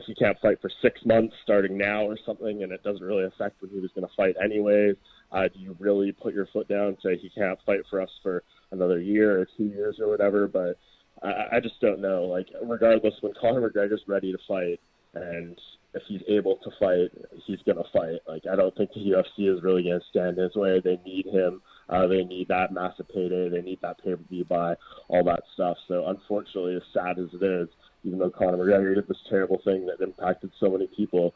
he can't fight for 6 months starting now or something, and it doesn't really affect when he was going to fight anyways? Do you really put your foot down and say he can't fight for us for another year or 2 years or whatever? But I just don't know. Regardless, when Conor McGregor's ready to fight, and if he's able to fight, he's going to fight. I don't think the UFC is really going to stand in his way. They need him. They need that massive payday. They need that pay-per-view buy, all that stuff. So unfortunately, as sad as it is, even though Conor McGregor did this terrible thing that impacted so many people,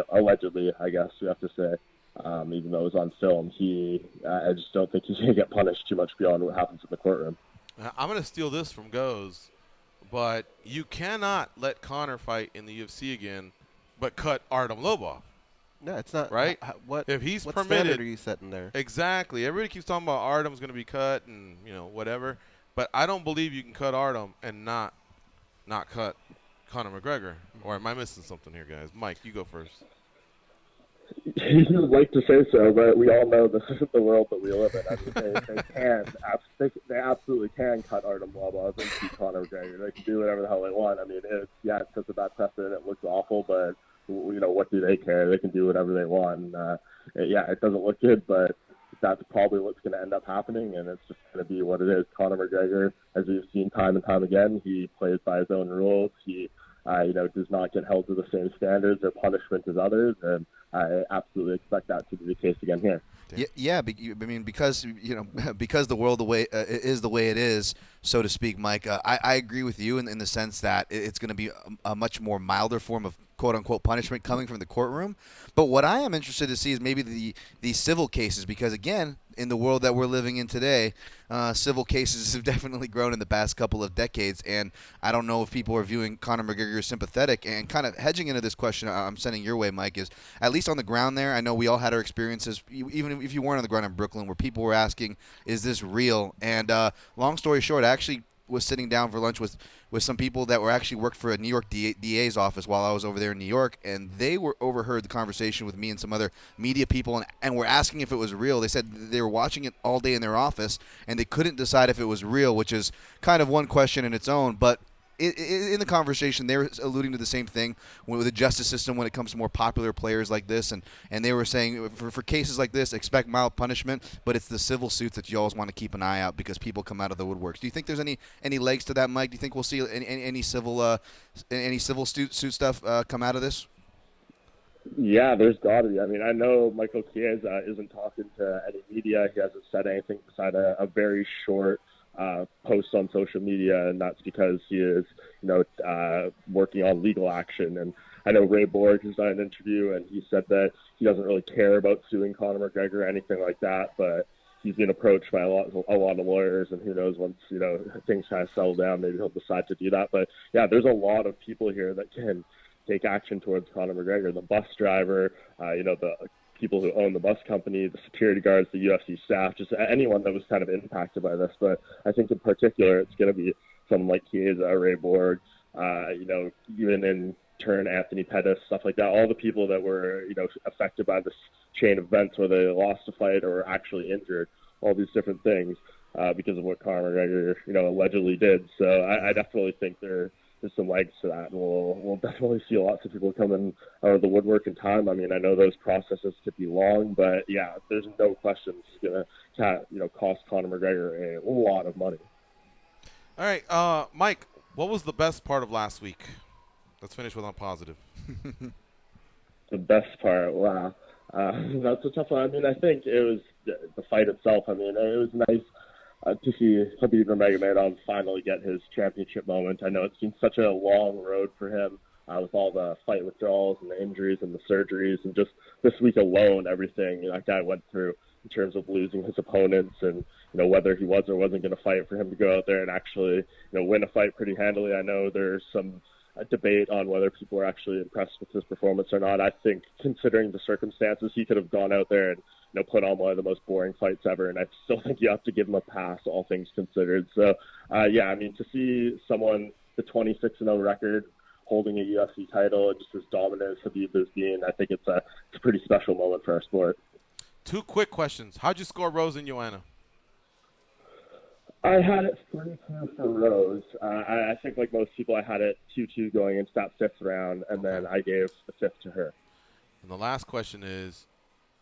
allegedly, I guess we have to say, even though it was on film, I just don't think he's going to get punished too much beyond what happens in the courtroom. I'm going to steal this from Goes, but you cannot let Conor fight in the UFC again, but cut Artem Lobov. No, it's not. Right? If he's permitted, standard are you setting there? Exactly. Everybody keeps talking about Artem's going to be cut and whatever, but I don't believe you can cut Artem and not cut Conor McGregor. Or am I missing something here, guys? Mike, you go first. You'd like to say so, but we all know this isn't the world that we live in. I mean, they absolutely can cut Artem Lobov and keep Conor McGregor. They can do whatever the hell they want. I mean, it sets a bad precedent. It looks awful, but what do they care? They can do whatever they want. And it doesn't look good, but that's probably what's going to end up happening, and it's just going to be what it is. Conor McGregor, as we've seen time and time again, he plays by his own rules. He does not get held to the same standards or punishment as others, and I absolutely expect that to be the case again here. Yeah. I mean, because because the world is the way it is, so to speak, Mike. I agree with you in the sense that it's going to be a much more milder form of quote unquote punishment coming from the courtroom. But what I am interested to see is maybe the civil cases, because again, in the world that we're living in today, civil cases have definitely grown in the past couple of decades, and I don't know if people are viewing Conor McGregor as sympathetic. And kind of hedging into this question I'm sending your way, Mike, is at least on the ground there, I know we all had our experiences, even if you weren't on the ground in Brooklyn, where people were asking, is this real? And long story short, I actually was sitting down for lunch with some people that were actually worked for a New York DA's office while I was over there in New York, and they were overheard the conversation with me and some other media people, and were asking if it was real. They said they were watching it all day in their office, and they couldn't decide if it was real, which is kind of one question in its own, but in the conversation, they were alluding to the same thing with the justice system when it comes to more popular players like this, and they were saying for cases like this, expect mild punishment, but it's the civil suits that you always want to keep an eye out because people come out of the woodworks. Do you think there's any legs to that, Mike? Do you think we'll see any civil suit stuff come out of this? Yeah, there's got to be. I mean, I know Michael Chiesa isn't talking to any media. He hasn't said anything beside a very short posts on social media, and that's because he is, working on legal action. And I know Ray Borg has done an interview, and he said that he doesn't really care about suing Conor McGregor or anything like that, but he's been approached by a lot of lawyers, and who knows, once things kind of settle down, maybe he'll decide to do that. But yeah, there's a lot of people here that can take action towards Conor McGregor. The bus driver, the people who own the bus company, the security guards, the UFC staff, just anyone that was kind of impacted by this. But I think in particular, it's going to be someone like Chiesa, Ray Borg, even in turn Anthony Pettis, stuff like that. All the people that were, affected by this chain of events where they lost a fight or were actually injured, all these different things because of what Conor McGregor, allegedly did. So I definitely think there's some legs to that, and we'll definitely see lots of people coming out of the woodwork in time. I mean, I know those processes could be long, but yeah, there's no question it's gonna, cost Conor McGregor a lot of money. All right, Mike, what was the best part of last week? Let's finish with on positive. The best part, wow, that's a tough one. I mean, I think it was the fight itself. I mean, it was nice to see Khabib Nurmagomedov finally get his championship moment. I know it's been such a long road for him with all the fight withdrawals and the injuries and the surgeries, and just this week alone, everything that guy went through in terms of losing his opponents, and whether he was or wasn't going to fight, for him to go out there and actually win a fight pretty handily. I know there's some debate on whether people are actually impressed with his performance or not. I think, considering the circumstances, he could have gone out there and put on one of the most boring fights ever, and I still think you have to give him a pass, all things considered. So, yeah, I mean, to see someone, the 26-0 record, holding a UFC title, and just as dominant as Khabib is being, I think it's a pretty special moment for our sport. 2 quick questions. How'd you score Rose and Joanna? I had it 3-2 for Rose. I think, like most people, I had it 2-2 going into that 5th round, and then I gave the 5th to her. And the last question is,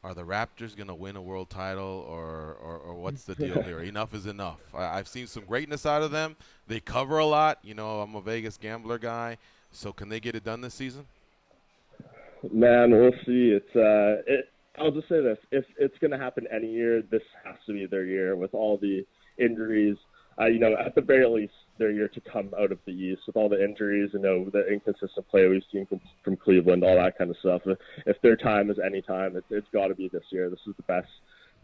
are the Raptors going to win a world title, or what's the deal here? Enough is enough. I've seen some greatness out of them. They cover a lot. I'm a Vegas gambler guy. So can they get it done this season? Man, we'll see. I'll just say this. If it's going to happen any year, this has to be their year with all the injuries. At the very least, their year to come out of the East with all the injuries, the inconsistent play we've seen from Cleveland, all that kind of stuff. If their time is any time, it's got to be this year. This is the best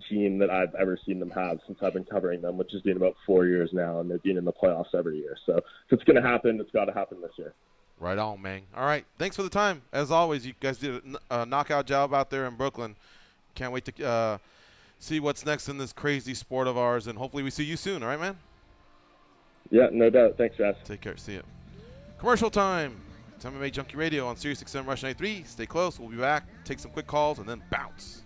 team that I've ever seen them have since I've been covering them, which has been about 4 years now, and they've been in the playoffs every year. So if it's going to happen, it's got to happen this year. Right on, man. All right. Thanks for the time. As always, you guys did a knockout job out there in Brooklyn. Can't wait to see what's next in this crazy sport of ours, and hopefully we see you soon. All right, man? Yeah, no doubt. Thanks, Jazz. Take care. See ya. Commercial time. It's MMA Junkie Radio on Sirius XM Rush 93. Stay close. We'll be back. Take some quick calls, and then bounce.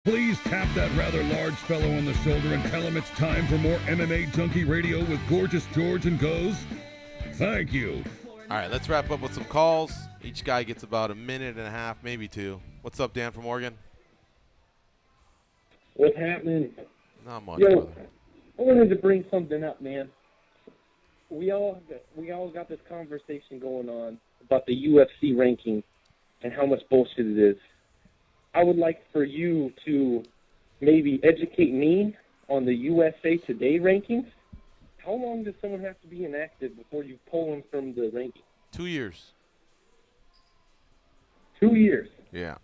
Please tap that rather large fellow on the shoulder and tell him it's time for more MMA Junkie Radio with Gorgeous George and Goes. Thank you. All right, let's wrap up with some calls. Each guy gets about a minute and a half, maybe 2. What's up, Dan from Oregon? What's happening? Not much, Yo, brother. I wanted to bring something up, man. We all got this conversation going on about the UFC ranking and how much bullshit it is. I would like for you to maybe educate me on the USA Today rankings. How long does someone have to be inactive before you pull them from the ranking? 2 years. 2 years. Yeah.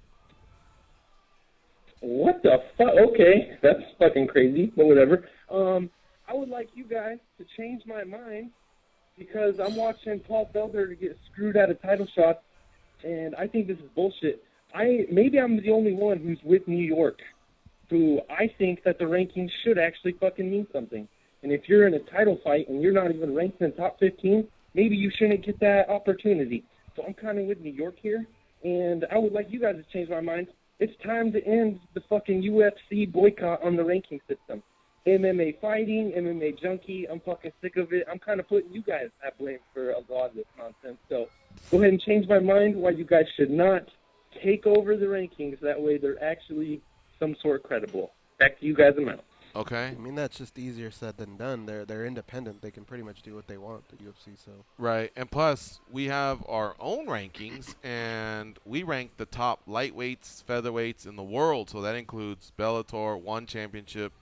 What the fuck? Okay, that's fucking crazy, but whatever. I would like you guys to change my mind because I'm watching Paul Felder to get screwed out of title shots, and I think this is bullshit. Maybe I'm the only one who's with New York, who I think that the rankings should actually fucking mean something. And if you're in a title fight and you're not even ranked in the top 15, maybe you shouldn't get that opportunity. So I'm kind of with New York here, and I would like you guys to change my mind. It's time to end the fucking UFC boycott on the ranking system. MMA fighting, MMA junkie, I'm fucking sick of it. I'm kind of putting you guys at blame for a lot of this nonsense. So go ahead and change my mind why you guys should not take over the rankings. That way they're actually some sort credible. Back to you guys, I'm out. Okay. I mean, that's just easier said than done. They're independent. They can pretty much do what they want, the UFC. So Right, and plus we have our own rankings, and we rank the top lightweights, featherweights in the world. So that includes Bellator, One Championship,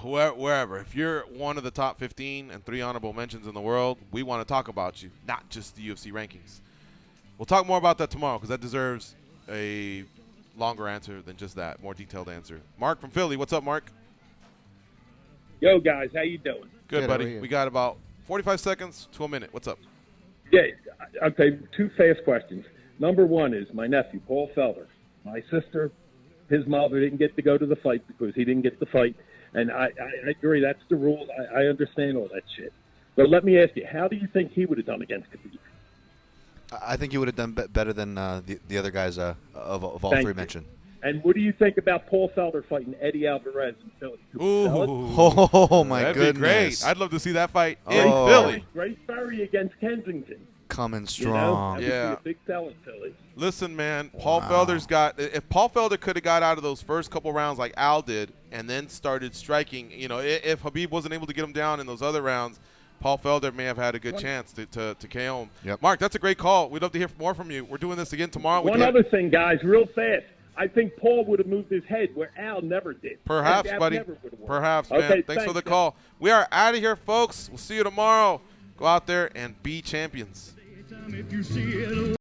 wherever. If you're one of the top 15 and 3 honorable mentions in the world, we want to talk about you, not just the UFC rankings. We'll talk more about that tomorrow because that deserves a longer answer than just that, more detailed answer. Mark from Philly, what's up, Mark? Yo, guys, how you doing? Good, buddy. We got about 45 seconds to a minute. What's up? Yeah, okay, 2 fast questions. Number 1 is my nephew, Paul Felder. My sister, his mother didn't get to go to the fight because he didn't get the fight. And I agree, that's the rules. I understand all that shit. But let me ask you, how do you think he would have done against Khabib? I think he would have done better than the other guys of all Thank 3 you. mentioned. And what do you think about Paul Felder fighting Eddie Alvarez in Philly? Ooh. Oh, my That'd goodness. be great. I'd love to see that fight in Oh. Philly. Great Ferry against Kensington. Coming You know, strong. that would be a big sell in Philly. Listen, man, Paul Felder's got – if Paul Felder could have got out of those first couple rounds like Al did and then started striking, you know, if Khabib wasn't able to get him down in those other rounds, Paul Felder may have had a good chance to KO him. Yep. Mark, that's a great call. We'd love to hear more from you. We're doing this again tomorrow. One other thing, guys, real fast. I think Paul would have moved his head where Al never did. Perhaps, Al buddy. never would have won. Perhaps, man. Okay, Thanks for the call. We are out of here, folks. We'll see you tomorrow. Go out there and be champions. If you see it